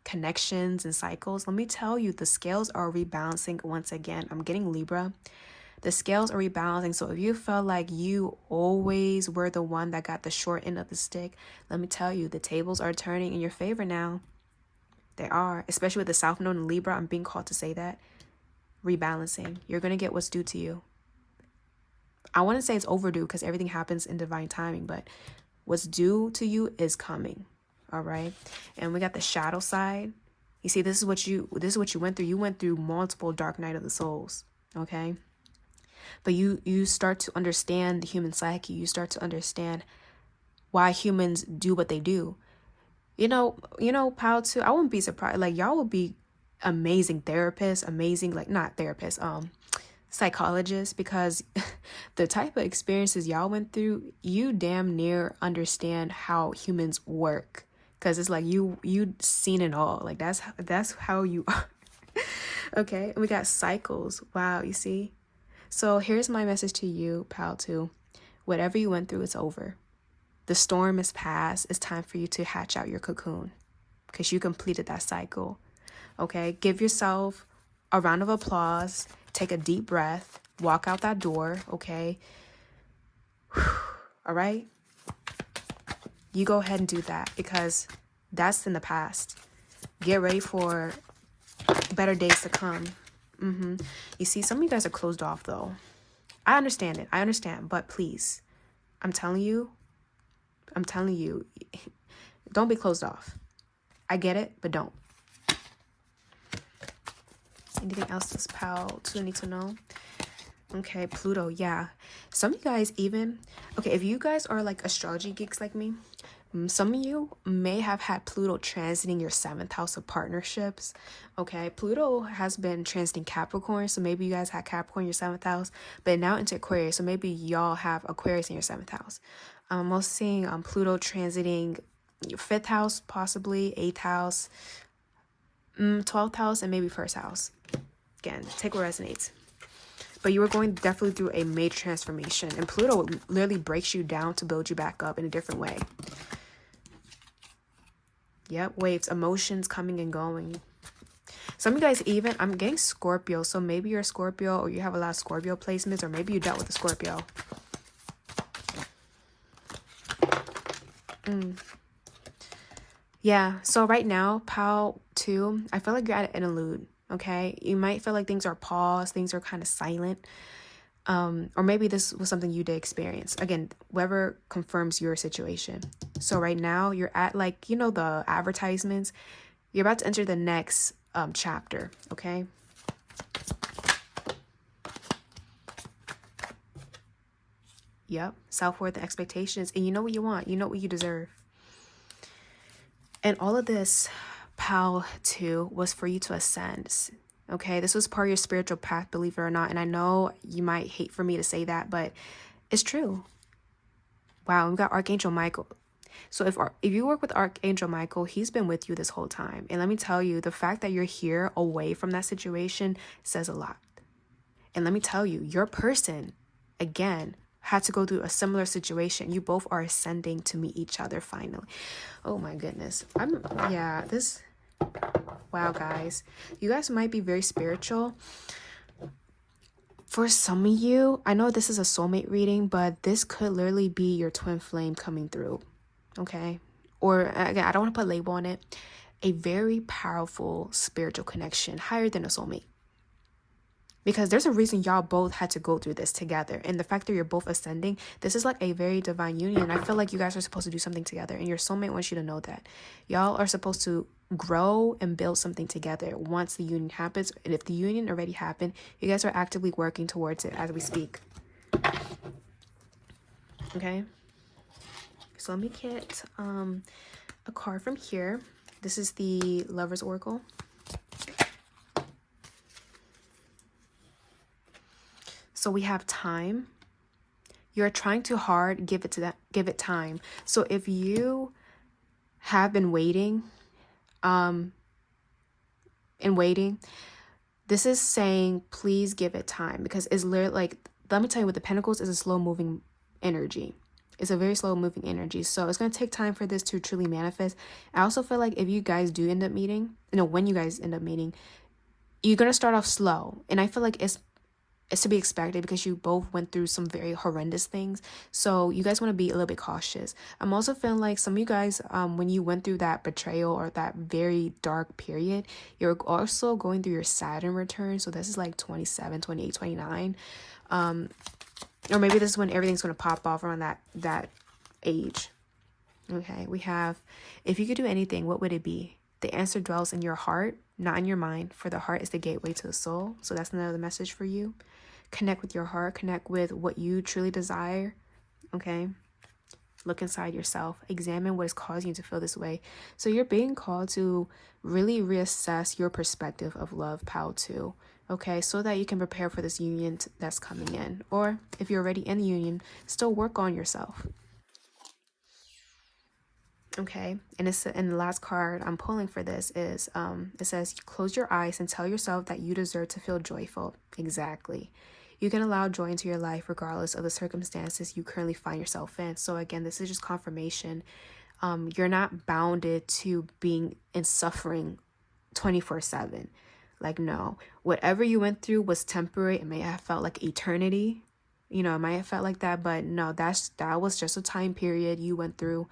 connections and cycles. Let me tell you, the scales are rebalancing once again. I'm getting Libra. The scales are rebalancing. So if you felt like you always were the one that got the short end of the stick, let me tell you, the tables are turning in your favor now. They are, especially with the South Node in Libra. I'm being called to say that. Rebalancing. You're going to get what's due to you. I want to say it's overdue because everything happens in divine timing, but what's due to you is coming. All right. And we got the shadow side. You see, this is what you went through. You went through multiple dark night of the souls. Okay. But you start to understand the human psyche. You start to understand why humans do what they do. You know, Pal too, I wouldn't be surprised. Like, y'all would be amazing therapists, not therapists, psychologists, because the type of experiences y'all went through, you damn near understand how humans work. Because it's like you seen it all. Like, that's how you are. Okay, and we got cycles. Wow, you see? So here's my message to you, Pal too. Whatever you went through, it's over. The storm is past. It's time for you to hatch out your cocoon because you completed that cycle. Okay, give yourself a round of applause. Take a deep breath. Walk out that door. Okay. All right. You go ahead and do that because that's in the past. Get ready for better days to come. You see, some of you guys are closed off though. I understand it. I understand. But please, I'm telling you, don't be closed off. I get it, but don't. Anything else this pal to need to know? Okay, Pluto, yeah. Some of you guys if you guys are like astrology geeks like me, some of you may have had Pluto transiting your 7th house of partnerships. Okay, Pluto has been transiting Capricorn, so maybe you guys had Capricorn in your 7th house, but now into Aquarius, so maybe y'all have Aquarius in your 7th house. I'm also seeing Pluto transiting your 5th house, possibly 8th house, 12th house, and maybe 1st house. Again, take what resonates. But you were going definitely through a major transformation, and Pluto literally breaks you down to build you back up in a different way. Yep, waves, emotions coming and going. Some of you guys I'm getting Scorpio, so maybe you're a Scorpio or you have a lot of Scorpio placements, or maybe you dealt with a Scorpio. Yeah, so right now, Pal 2, I feel like you're at an interlude, okay? You might feel like things are paused, things are kind of silent. Or maybe this was something you did experience. Again, whoever confirms your situation. So right now, you're at like, the advertisements. You're about to enter the next chapter, okay? Yep, self-worth and expectations. And you know what you want. You know what you deserve. And all of this, Pal 2, was for you to ascend. Okay, this was part of your spiritual path, believe it or not. And I know you might hate for me to say that, but it's true. Wow, we got Archangel Michael. So if you work with Archangel Michael, he's been with you this whole time. And let me tell you, the fact that you're here away from that situation says a lot. And let me tell you, your person, again, had to go through a similar situation. You both are ascending to meet each other finally. Oh my goodness. Wow, guys. You guys might be very spiritual. For some of you, I know this is a soulmate reading, but this could literally be your twin flame coming through. Okay? Or, again, I don't want to put a label on it. A very powerful spiritual connection, higher than a soulmate. Because there's a reason y'all both had to go through this together. And the fact that you're both ascending, this is like a very divine union. I feel like you guys are supposed to do something together. And your soulmate wants you to know that. Y'all are supposed to grow and build something together once the union happens. And if the union already happened, you guys are actively working towards it as we speak. Okay? So let me get a card from here. This is the Lover's Oracle. So we have time. You're trying too hard, give it time. So if you have been waiting, this is saying please give it time, because it's literally like, let me tell you, with the Pentacles is a slow moving energy. It's a very slow moving energy. So it's going to take time for this to truly manifest. I also feel like if you guys do end up meeting, when you guys end up meeting, you're going to start off slow. And I feel like it's it's to be expected because you both went through some very horrendous things. So you guys want to be a little bit cautious. I'm also feeling like some of you guys, when you went through that betrayal or that very dark period, you're also going through your Saturn return. So this is like 27, 28, 29. Or maybe this is when everything's going to pop off around that age. Okay, we have, if you could do anything, what would it be? The answer dwells in your heart, not in your mind, for the heart is the gateway to the soul. So that's another message for you. Connect with your heart, connect with what you truly desire. Okay, look inside yourself, examine what is causing you to feel this way. So you're being called to really reassess your perspective of love, Pal 2. Okay, so that you can prepare for this union that's coming in. Or if you're already in the union, still work on yourself. Okay, and it's and the last card I'm pulling for this is it says close your eyes and tell yourself that you deserve to feel joyful. Exactly. You can allow joy into your life regardless of the circumstances you currently find yourself in. So again, this is just confirmation. You're not bounded to being in suffering 24/7. Like, no, whatever you went through was temporary. It may have felt like eternity. You know, it might have felt like that, but no, that was just a time period you went through.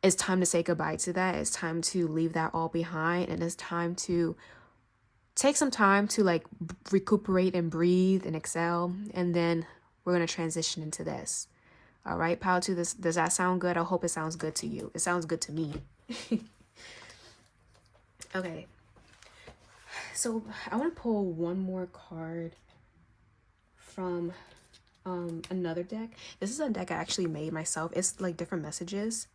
It's time to say goodbye to that. It's time to leave that all behind. And it's time to take some time to like recuperate and breathe and exhale. And then we're going to transition into this. All right, Pal 2, does that sound good? I hope it sounds good to you. It sounds good to me. Okay. So I want to pull one more card from another deck. This is a deck I actually made myself. It's like different messages.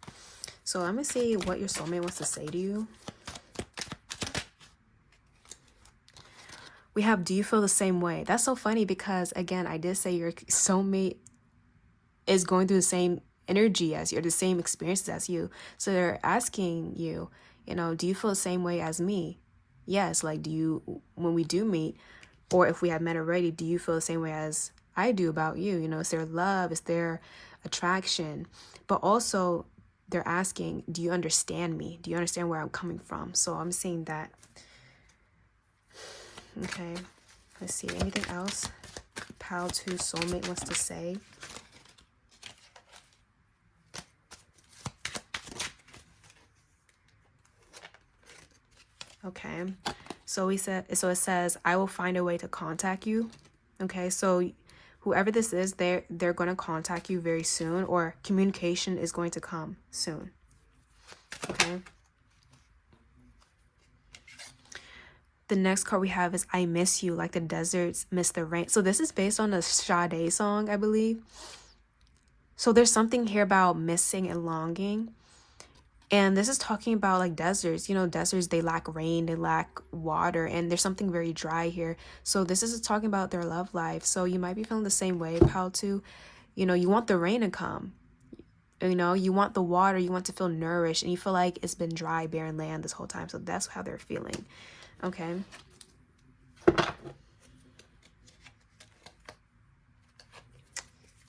So I'm going to see what your soulmate wants to say to you. We have, do you feel the same way? That's so funny because, again, I did say your soulmate is going through the same energy as you, or the same experiences as you. So they're asking you, you know, do you feel the same way as me? Yes, like, do you, when we do meet, or if we have met already, do you feel the same way as I do about you? You know, is there love? Is there attraction? But also, they're asking, do you understand me? Do you understand where I'm coming from? So I'm seeing that. Okay, let's see. Anything else Pal 2 soulmate wants to say? Okay, so it says, I will find a way to contact you. Okay, so whoever this is, they're going to contact you very soon, or communication is going to come soon. Okay. The next card we have is I miss you like the deserts miss the rain. So this is based on a Sade song, I believe. So there's something here about missing and longing. And this is talking about like deserts. You know, deserts, they lack rain, they lack water, and there's something very dry here. So this is talking about their love life. So you might be feeling the same way, Pal 2. You know, you want the rain to come. You know, you want the water, you want to feel nourished, and you feel like it's been dry, barren land this whole time. So that's how they're feeling. Okay.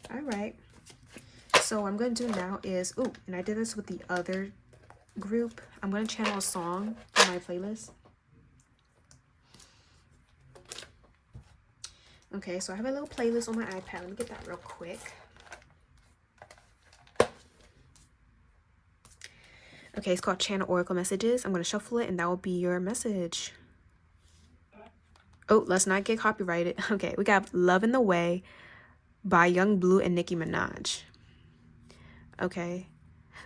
All right. So what I'm going to do now is, and I did this with the other group. I'm going to channel a song from my playlist. Okay, so I have a little playlist on my iPad. Let me get that real quick. Okay, it's called Channel Oracle Messages. I'm going to shuffle it, and that will be your message. Oh, let's not get copyrighted. Okay, we got Love in the Way by Young Blue and Nicki Minaj. Okay,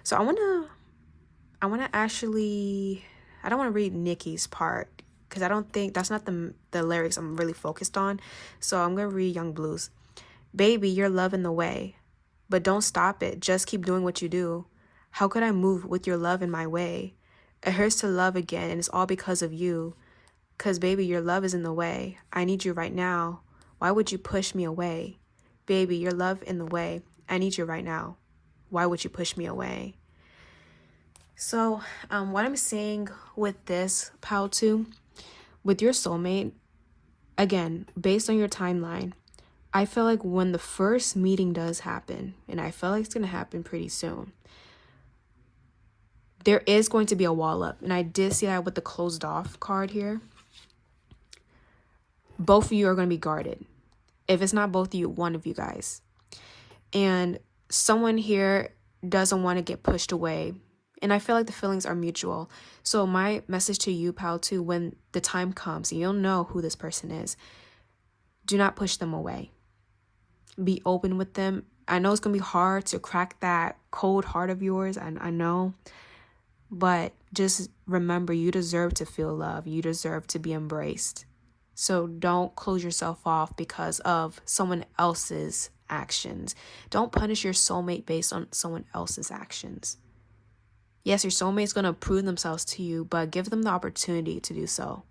so I want to actually, I don't want to read Nicki's part because I don't think, that's not the lyrics I'm really focused on. So I'm going to read Young Blue's. Baby, you're love in the way, but don't stop it. Just keep doing what you do. How could I move with your love in my way? It hurts to love again, and it's all because of you. 'Cause baby, your love is in the way. I need you right now. Why would you push me away? Baby, your love in the way. I need you right now. Why would you push me away? So, what I'm saying with this, Pal 2, with your soulmate, again, based on your timeline, I feel like when the first meeting does happen, and I feel like it's going to happen pretty soon, there is going to be a wall up. And I did see that with the closed off card here. both of you are going to be guarded. If it's not both of you, one of you guys. And someone here doesn't want to get pushed away. And I feel like the feelings are mutual. So my message to you, pal, too, when the time comes and you'll know who this person is, do not push them away. Be open with them. I know it's going to be hard to crack that cold heart of yours. I know. But just remember, you deserve to feel love. You deserve to be embraced. So don't close yourself off because of someone else's actions. Don't punish your soulmate based on someone else's actions. Yes, your soulmate's going to prove themselves to you, but give them the opportunity to do so.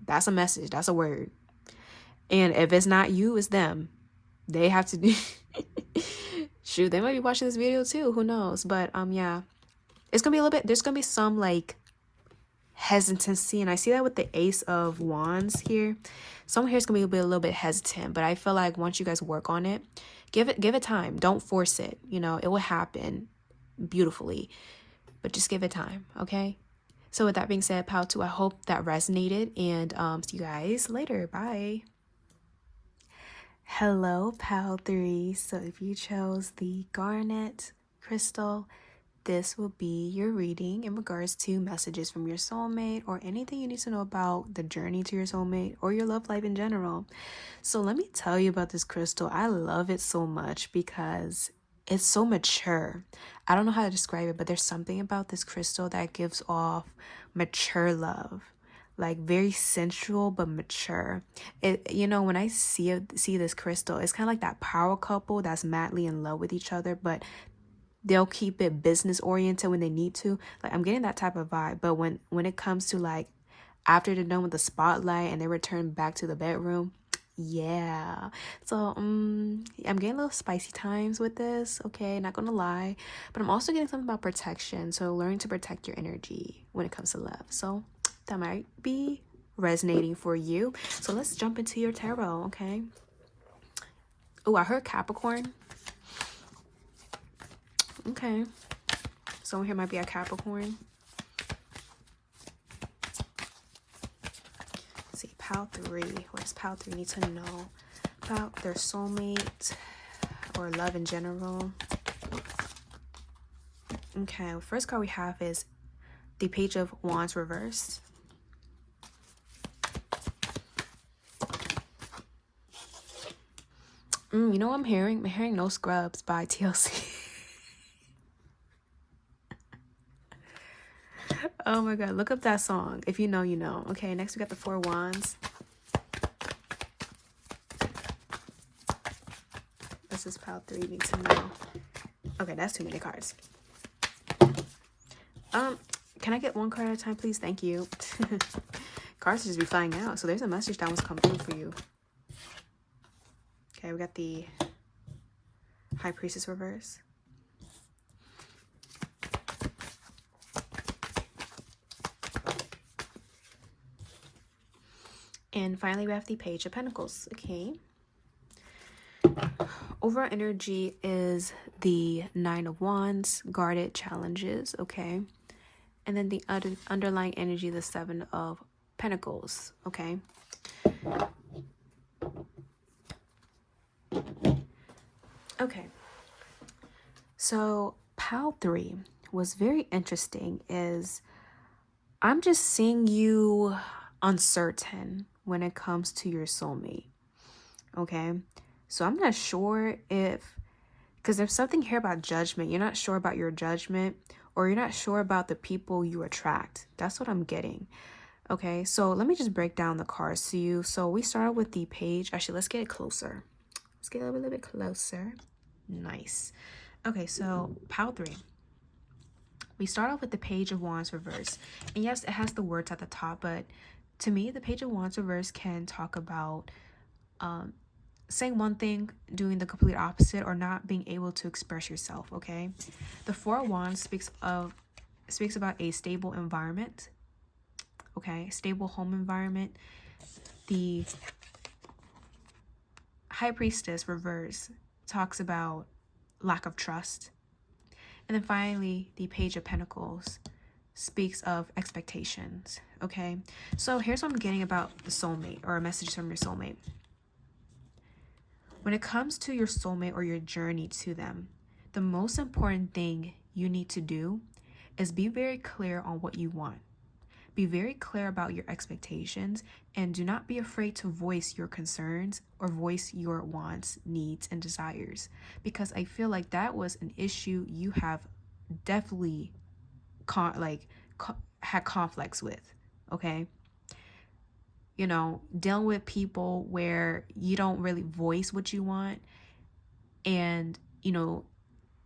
That's a message. That's a word. And if it's not you, it's them. They have to do... Shoot, they might be watching this video too. Who knows? But yeah. It's going to be a little bit... There's going to be some like hesitancy, and I see that with the Ace of Wands here. Someone here is going to be a little bit hesitant, but I feel like once you guys work on it, give it time. Don't force it. You know, it will happen beautifully, but just give it time. Okay. So with that being said, pal 2, I hope that resonated, and see you guys later. Bye. Hello, pal 3. So if you chose the garnet crystal, this will be your reading in regards to messages from your soulmate or anything you need to know about the journey to your soulmate or your love life in general. So let me tell you about this crystal. I love it so much because it's so mature. I don't know how to describe it, but there's something about this crystal that gives off mature love. Like very sensual but mature. It, you know, when I see this crystal, it's kind of like that power couple that's madly in love with each other, but they'll keep it business oriented when they need to. Like, I'm getting that type of vibe. But when it comes to like after they're done with the spotlight and they return back to the bedroom, yeah. So I'm getting a little spicy times with this, okay, not gonna lie. But I'm also getting something about protection. So learning to protect your energy when it comes to love. So that might be resonating for you. So let's jump into your tarot, okay? Oh, I heard Capricorn. Okay. Someone here might be a Capricorn. Let's see, pal 3. What does pal 3 need to know about their soulmate or love in general? Okay, the first card we have is the Page of Wands reversed. You know what I'm hearing? I'm hearing No Scrubs by TLC. Oh my god, look up that song. If you know, you know. Okay, next we got the 4 Wands. This is pal 3 need to know. Okay, that's too many cards. Can I get one card at a time, please? Thank you. Cards just be flying out. So there's a message that wants to come through for you. Okay, we got the High Priestess reverse. And finally, we have the Page of Pentacles. Okay. Overall energy is the 9 of Wands, guarded challenges. Okay. And then the underlying energy, the 7 of Pentacles. Okay. Okay. So pal 3 was very interesting. Is I'm just seeing you uncertain when it comes to your soulmate. Okay. So I'm not sure if, because there's something here about judgment. You're not sure about your judgment, or you're not sure about the people you attract. That's what I'm getting. Okay, so let me just break down the cards to you. So we started with the Page. Actually, let's get it closer. Let's get a little bit closer. Nice. Okay, so pile 3. We start off with the Page of Wands reverse. And yes, it has the words at the top, but to me, the Page of Wands reverse can talk about saying one thing, doing the complete opposite, or not being able to express yourself, okay? The 4 of Wands speaks about a stable environment, okay? Stable home environment. The High Priestess reverse talks about lack of trust. And then finally, the Page of Pentacles speaks of expectations. Okay, so here's what I'm getting about the soulmate, or a message from your soulmate. When it comes to your soulmate or your journey to them, the most important thing you need to do is be very clear on what you want. Be very clear about your expectations, and do not be afraid to voice your concerns or voice your wants, needs, and desires, because I feel like that was an issue you have definitely had conflicts with. Okay, dealing with people where you don't really voice what you want, and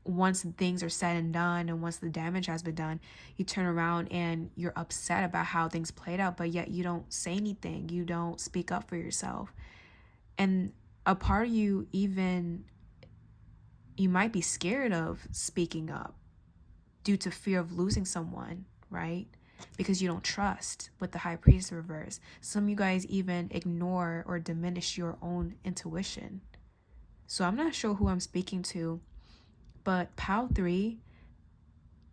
once things are said and done, and once the damage has been done, you turn around and you're upset about how things played out, but yet you don't say anything, you don't speak up for yourself. And a part of you, even, you might be scared of speaking up due to fear of losing someone, right? Because you don't trust, with the High Priest reverse. Some of you guys even ignore or diminish your own intuition. So I'm not sure who I'm speaking to, but Pile 3,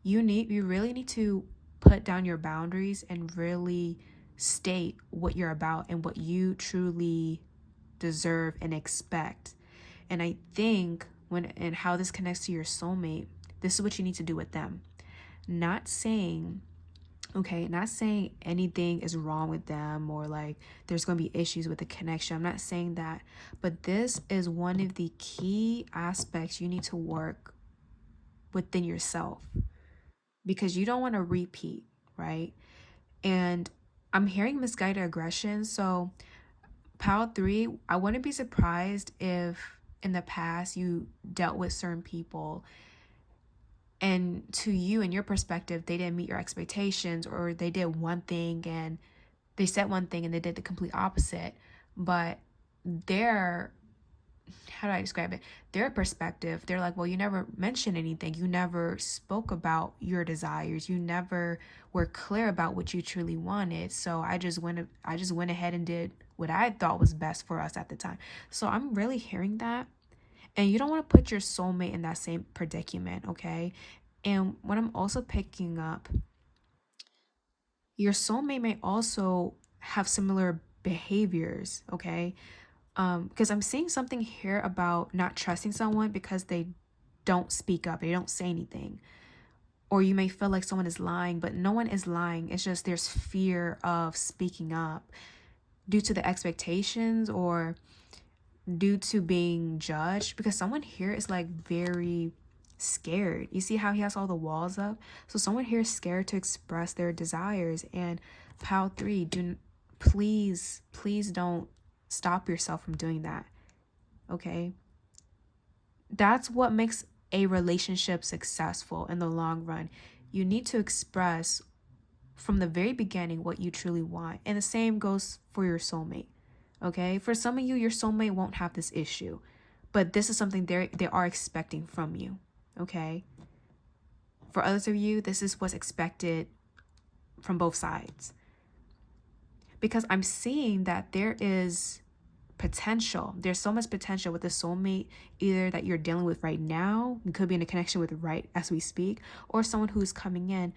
you really need to put down your boundaries and really state what you're about and what you truly deserve and expect. And I think and how this connects to your soulmate, this is what you need to do with them. Not saying anything is wrong with them, or like there's going to be issues with the connection. I'm not saying that, but this is one of the key aspects you need to work within yourself, because you don't want to repeat, right? And I'm hearing misguided aggression. So Pile 3, I wouldn't be surprised if in the past you dealt with certain people, and to you and your perspective, they didn't meet your expectations, or they did one thing and they said one thing and they did the complete opposite. But how do I describe it? Their perspective, they're like, well, you never mentioned anything. You never spoke about your desires. You never were clear about what you truly wanted. So I just went ahead and did what I thought was best for us at the time. So I'm really hearing that. And you don't want to put your soulmate in that same predicament, okay? And what I'm also picking up, your soulmate may also have similar behaviors, okay? Because I'm seeing something here about not trusting someone because they don't speak up, they don't say anything. Or you may feel like someone is lying, but no one is lying. It's just there's fear of speaking up due to the expectations, or due to being judged, because someone here is like very scared. You see how he has all the walls up? So someone here is scared to express their desires. And Pile 3, please don't stop yourself from doing that. Okay? That's what makes a relationship successful in the long run. You need to express from the very beginning what you truly want. And the same goes for your soulmate. Okay? For some of you, your soulmate won't have this issue, but this is something they are expecting from you. Okay? For others of you, this is what's expected from both sides. Because I'm seeing that there is potential. There's so much potential with the soulmate, either that you're dealing with right now, you could be in a connection with right as we speak, or someone who's coming in.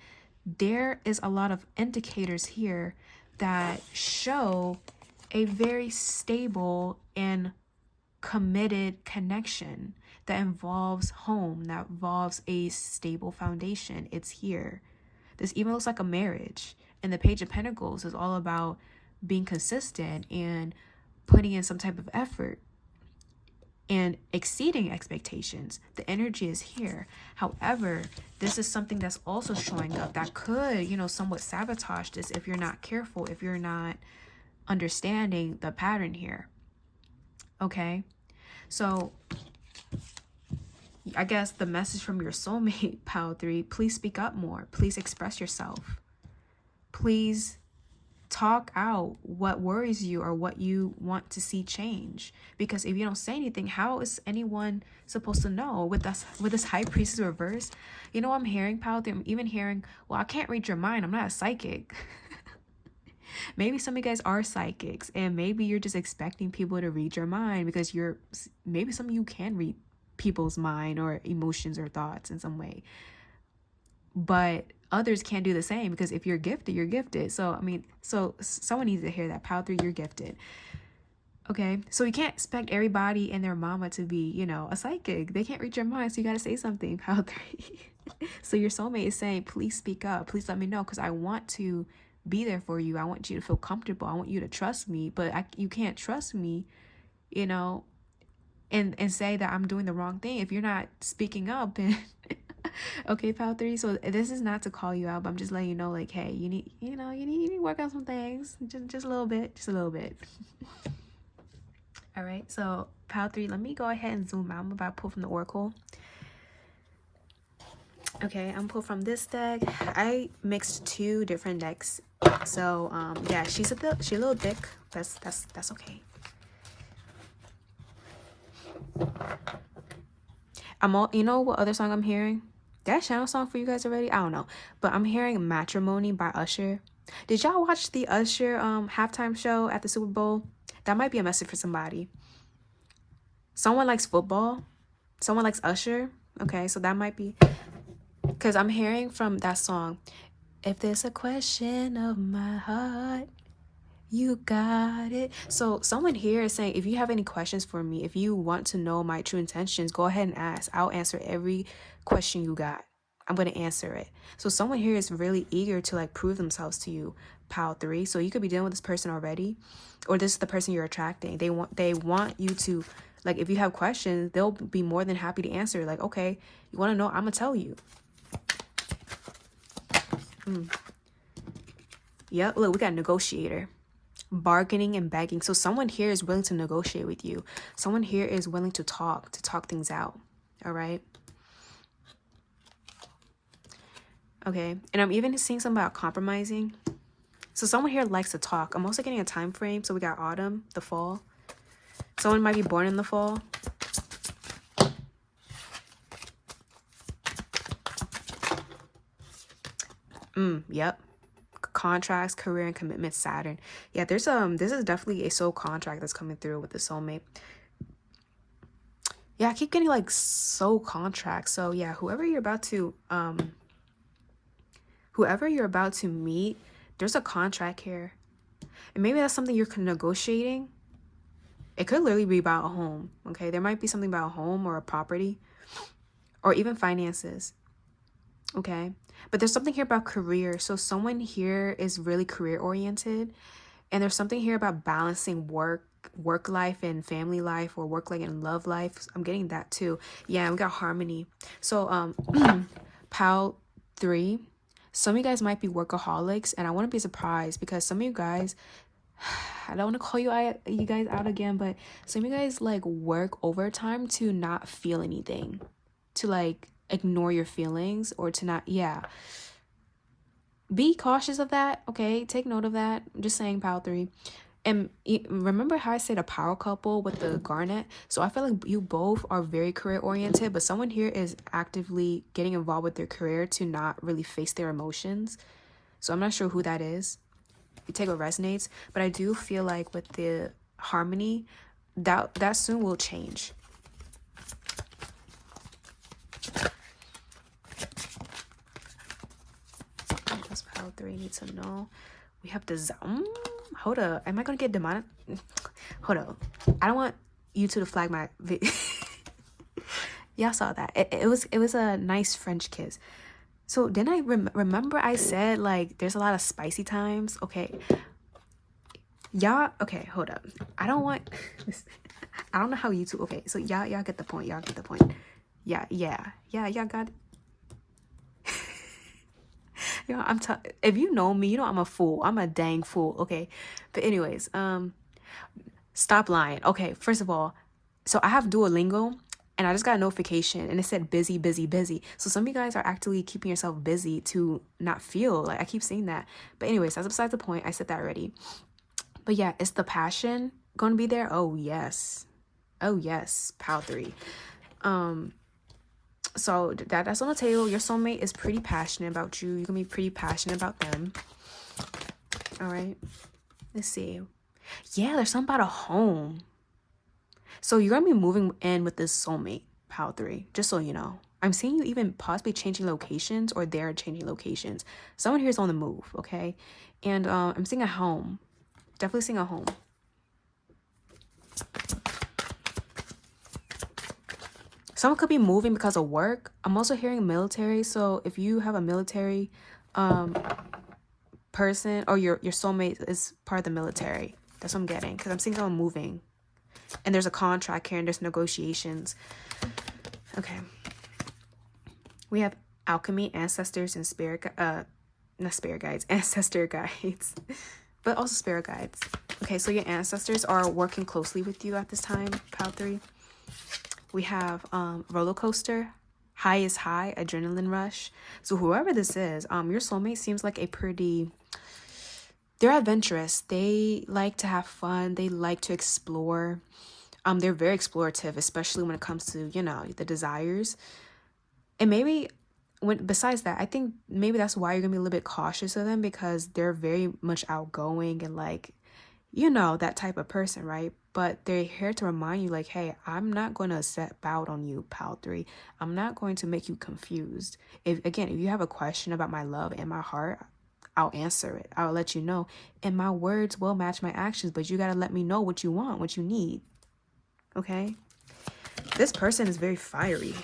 There is a lot of indicators here that show a very stable and committed connection that involves home, that involves a stable foundation. It's here. This even looks like a marriage. And the Page of Pentacles is all about being consistent and putting in some type of effort and exceeding expectations. The energy is here. However, this is something that's also showing up that could, somewhat sabotage this if you're not careful, if you're not understanding the pattern here. Okay? So I guess the message from your soulmate, Pile 3, please speak up more. Please express yourself. Please talk out what worries you or what you want to see change. Because if you don't say anything, how is anyone supposed to know? With this High Priestess reverse, I'm hearing, Pile 3? I'm even hearing, well, I can't read your mind. I'm not a psychic. Maybe some of you guys are psychics, and maybe you're just expecting people to read your mind because maybe some of you can read people's mind or emotions or thoughts in some way. But others can't do the same, because if you're gifted, you're gifted. So I mean, so someone needs to hear that. Pile 3, you're gifted. Okay, so you can't expect everybody and their mama to be, you know, a psychic. They can't read your mind, so you got to say something. Pile 3. So your soulmate is saying, please speak up, please let me know, because I want to be there for you. I want you to feel comfortable. I want you to trust me, but you can't trust me, you know, and say that I'm doing the wrong thing if you're not speaking up. And okay, Pile 3. So this is not to call you out, but I'm just letting you know, like, hey, you need to work on some things, just a little bit, All right, so Pile 3, let me go ahead and zoom out. I'm about to pull from the Oracle. Okay, I'm pull from this deck. I mixed 2 different decks. So yeah, she's a little thick. That's okay. You know what other song I'm hearing? That channel song for you guys already? I don't know, but I'm hearing Matrimony by Usher. Did y'all watch the Usher halftime show at the Super Bowl? That might be a message for somebody. Someone likes football. Someone likes Usher. Okay, so that might be, because I'm hearing from that song, if there's a question of my heart, you got it. So someone here is saying, if you have any questions for me, if you want to know my true intentions, go ahead and ask. I'll answer every question you got. I'm going to answer it. So someone here is really eager to like prove themselves to you, Pile 3. So you could be dealing with this person already, or this is the person you're attracting. They want you to, like, if you have questions, they'll be more than happy to answer. Like, okay, you want to know? I'm going to tell you. Yep, look, we got negotiator. Bargaining and begging. So someone here is willing to negotiate with you. Someone here is willing to talk things out. All right. Okay, and I'm even seeing something about compromising. So someone here likes to talk. I'm also getting a time frame. So we got autumn, the fall. Someone might be born in the fall. Yep. Contracts, career, and commitment, Saturn. Yeah, there's this is definitely a soul contract that's coming through with the soulmate. Yeah, I keep getting like soul contracts. So yeah, whoever you're about to meet, there's a contract here. And maybe that's something you're negotiating. It could literally be about a home. Okay, there might be something about a home or a property, or even finances. Okay, but there's something here about career. So someone here is really career oriented, and there's something here about balancing work life and family life, or work life and love life. I'm getting that too. Yeah, we got harmony. So Pile 3, some of you guys might be workaholics, and I want to be surprised, because some of you guys, I don't want to call you guys out again, but some of you guys like work overtime to not feel anything, to like ignore your feelings, or to not, yeah. Be cautious of that, okay? Take note of that. I'm just saying, Pile 3. And remember how I said a power couple with the garnet? So I feel like you both are very career oriented, but someone here is actively getting involved with their career to not really face their emotions. So I'm not sure who that is. You take what resonates, but I do feel like with the harmony, that soon will change. That's Pile 3 need to know. We have to hold up. Am I gonna get demonic? Hold up. I don't want you two to flag my video. Y'all saw that. It was a nice French kiss. So didn't I remember I said like there's a lot of spicy times? Okay. Y'all, okay, hold up. I don't want I don't know how you two, okay, so y'all get the point. Y'all get the point. Yeah, y'all got it. Yo, if you know me, you know I'm a fool. I'm a dang fool, okay? But anyways, stop lying. Okay, first of all, so I have Duolingo, and I just got a notification, and it said busy, busy, busy. So some of you guys are actually keeping yourself busy to not feel, like I keep saying that. But anyways, that's besides the point. I said that already. But yeah, is the passion going to be there? Oh, yes. Oh, yes. Pile 3. So that's on the table. Your soulmate is pretty passionate about you. You can be pretty passionate about them. All right. Let's see. Yeah, there's something about a home. So you're going to be moving in with this soulmate, Pile 3. Just so you know. I'm seeing you even possibly changing locations, or they're changing locations. Someone here is on the move, okay? And I'm seeing a home. Definitely seeing a home. Someone could be moving because of work. I'm also hearing military. So if you have a military person, or your soulmate is part of the military, that's what I'm getting. Because I'm seeing someone moving. And there's a contract here and there's negotiations. Okay. We have alchemy, ancestors, and spirit, not spirit guides, ancestor guides, but also spirit guides. Okay, so your ancestors are working closely with you at this time, pile 3. We have roller coaster, high is high, adrenaline rush. So whoever this is, your soulmate seems like a pretty, they're adventurous. They like to have fun. They like to explore. They're very explorative, especially when it comes to, you know, the desires. And maybe besides that, I think maybe that's why you're gonna be a little bit cautious of them, because they're very much outgoing and, like, you know, that type of person, right? But they're here to remind you, like, hey, I'm not going to step out on you, pal 3. I'm not going to make you confused. If you have a question about my love and my heart, I'll answer it. I'll let you know. And my words will match my actions, but you got to let me know what you want, what you need. Okay? This person is very fiery.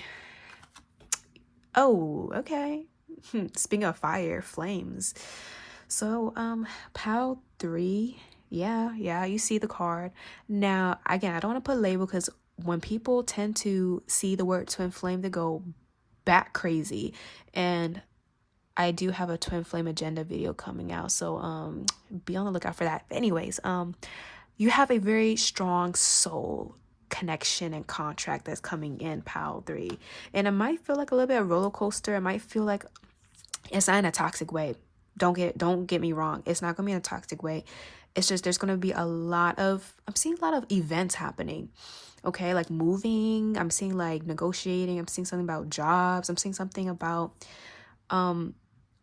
Oh, okay. Speaking of fire, flames. So, pal 3. Yeah, you see the card. Now, again, I don't want to put label, because when people tend to see the word twin flame, they go bat crazy. And I do have a twin flame agenda video coming out, so be on the lookout for that. But anyways, you have a very strong soul connection and contract that's coming in, pal 3. And it might feel like a little bit of a roller coaster. It might feel like it's not in a toxic way. Don't get me wrong. It's not gonna be in a toxic way. It's just there's gonna be I'm seeing a lot of events happening. Okay, like moving. I'm seeing like negotiating. I'm seeing something about jobs. I'm seeing something about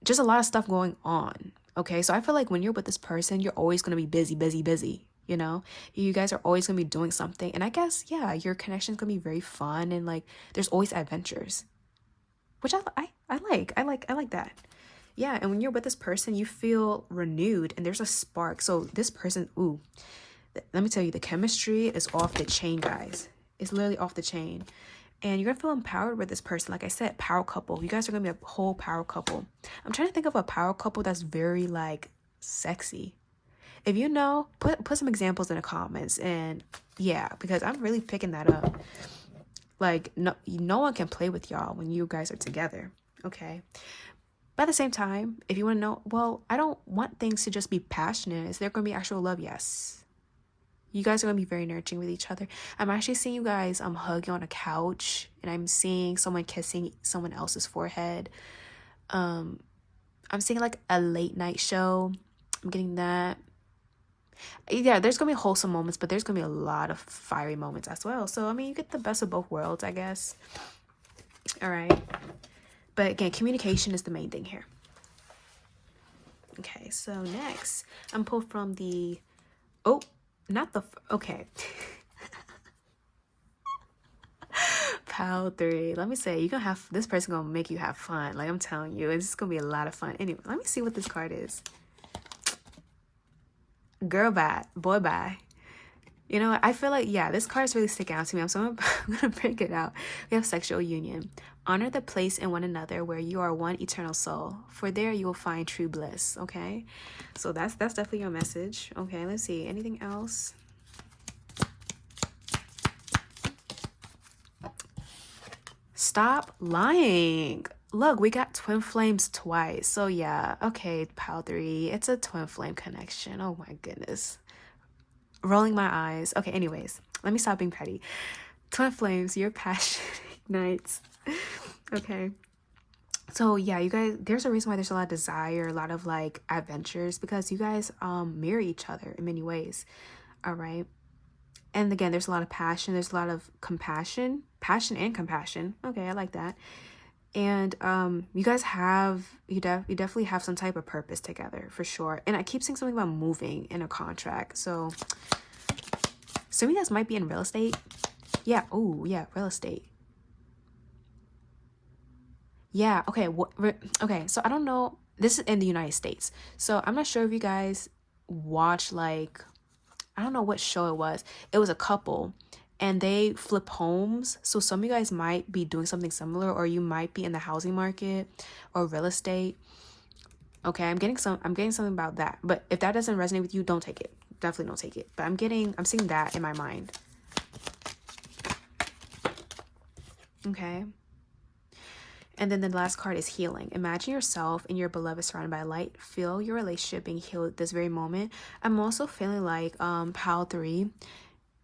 just a lot of stuff going on. Okay, so I feel like when you're with this person, you're always gonna be busy. You know, you guys are always gonna be doing something. And I guess, yeah, your connection's gonna be very fun, and like there's always adventures, which I like that. Yeah, and when you're with this person, you feel renewed and there's a spark. So this person, ooh, let me tell you, the chemistry is off the chain, guys. It's literally off the chain. And you're gonna feel empowered with this person. Like I said, power couple. You guys are gonna be a whole power couple. I'm trying to think of a power couple that's very, like, sexy. If you know, put some examples in the comments. And yeah, because I'm really picking that up. Like, no one can play with y'all when you guys are together. Okay. But at the same time, if you want to know, well, I don't want things to just be passionate. Is there going to be actual love? Yes. You guys are going to be very nurturing with each other. I'm actually seeing you guys hugging on a couch, and I'm seeing someone kissing someone else's forehead. I'm seeing like a late night show. I'm getting that. Yeah, there's going to be wholesome moments, but there's going to be a lot of fiery moments as well. So, I mean, you get the best of both worlds, I guess. All right. But again, communication is the main thing here. Okay, so next, I'm pulled from the, okay. Pile 3. Let me say, this person gonna make you have fun. Like, I'm telling you, it's gonna be a lot of fun. Anyway, let me see what this card is. Girl bye, boy bye. You know what? I feel like, yeah, this card is really sticking out to me. So I'm going to break it out. We have sexual union. Honor the place in one another where you are one eternal soul. For there you will find true bliss. Okay? So that's definitely your message. Okay, let's see. Anything else? Stop lying. Look, we got twin flames twice. So yeah, okay, pile 3. It's a twin flame connection. Oh my goodness. Rolling my eyes. Okay, anyways, let me stop being petty. Twin flames, your passion ignites. Okay. So yeah, you guys, there's a reason why there's a lot of desire, a lot of like adventures, because you guys mirror each other in many ways. All right. And again, there's a lot of passion. There's a lot of passion and compassion. Okay, I like that. And you guys you definitely have some type of purpose together, for sure. And I keep saying something about moving in a contract. So some of you guys might be in real estate. Yeah. Oh yeah, real estate. Yeah, okay. Okay, so I don't know. This is in the United States. So I'm not sure if you guys watch, like, I don't know what show it was. It was a couple and they flip homes. So some of you guys might be doing something similar, or you might be in the housing market or real estate. Okay, I'm getting something about that. But if that doesn't resonate with you, don't take it. Definitely don't take it. But I'm seeing that in my mind. Okay. And then the last card is healing. Imagine yourself and your beloved surrounded by light. Feel your relationship being healed at this very moment. I'm also feeling like pile 3,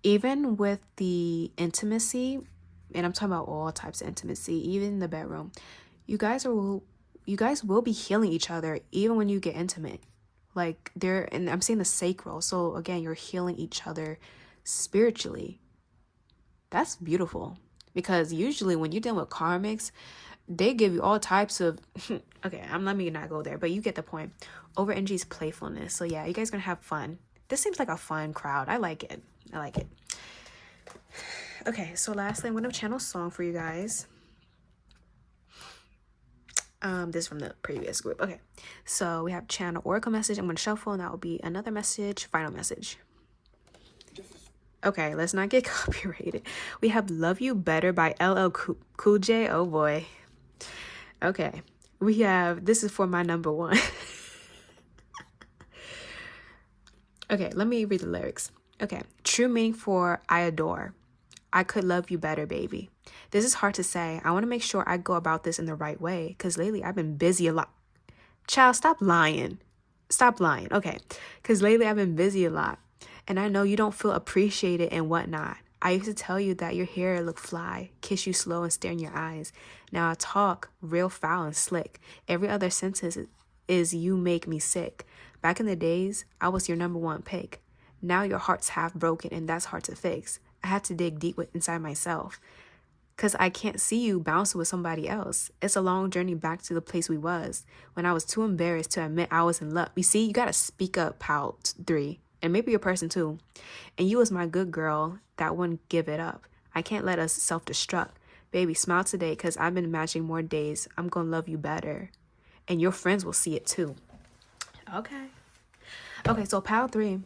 even with the intimacy, and I'm talking about all types of intimacy, even in the bedroom, you guys will be healing each other even when you get intimate. Like, and I'm saying the sacral. So again, you're healing each other spiritually. That's beautiful. Because usually when you're dealing with karmics, they give you all types of okay, let me not go there, but you get the point. Over energy's playfulness. So yeah, you guys gonna have fun. This seems like a fun crowd. I like it. Okay, so lastly, I'm gonna channel a song for you guys. This is from the previous group. Okay, so we have channel oracle message. I'm gonna shuffle, and that will be another message, final message. Okay, let's not get copyrighted. We have Love You Better by LL Cool J. Oh boy. Okay, we have, this is for my number one. Okay, let me read the lyrics. Okay, true meaning for I adore. I could love you better, baby. This is hard to say. I want to make sure I go about this in the right way, because lately I've been busy a lot. Child, stop lying. Stop lying. Okay, because lately I've been busy a lot, and I know you don't feel appreciated and whatnot. I used to tell you that your hair look fly, kiss you slow and stare in your eyes. Now I talk real foul and slick. Every other sentence is you make me sick. Back in the days, I was your number one pick. Now your heart's half broken and that's hard to fix. I had to dig deep inside myself, because I can't see you bouncing with somebody else. It's a long journey back to the place we was, when I was too embarrassed to admit I was in love. You see, you gotta speak up, pal 3. And maybe your person too. And you was my good girl that wouldn't give it up. I can't let us self-destruct. Baby, smile today, because I've been imagining more days I'm gonna love you better. And your friends will see it too. Okay. Okay, so pile 3.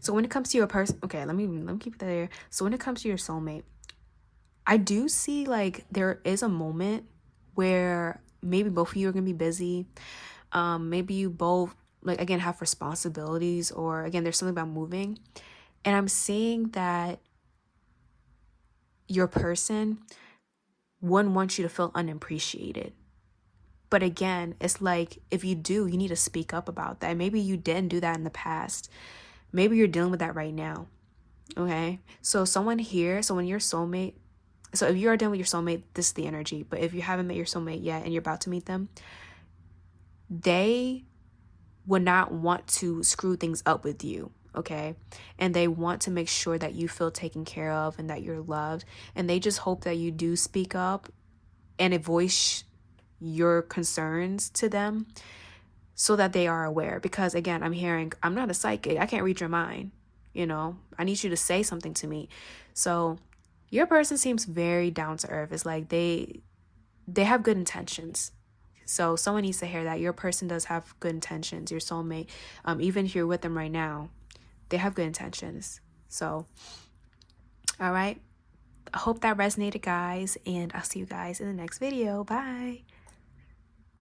So when it comes to your person, okay, let me keep it there. So when it comes to your soulmate, I do see like there is a moment where maybe both of you are gonna be busy. Maybe you both, like, again, have responsibilities, or again, there's something about moving. And I'm seeing that your person wouldn't want you to feel unappreciated. But again, it's like, if you do, you need to speak up about that. Maybe you didn't do that in the past. Maybe you're dealing with that right now. Okay. So someone here, so when your soulmate, so if you are dealing with your soulmate, this is the energy. But if you haven't met your soulmate yet and you're about to meet them, they would not want to screw things up with you. Okay. And they want to make sure that you feel taken care of and that you're loved. And they just hope that you do speak up and voice your concerns to them, so that they are aware. Because again, I'm not a psychic. I can't read your mind. I need you to say something to me. So your person seems very down to earth. It's like they have good intentions. So someone needs to hear that your person does have good intentions. Your soulmate, even if you're with them right now, they have good intentions. So, all right. I hope that resonated, guys, and I'll see you guys in the next video. Bye.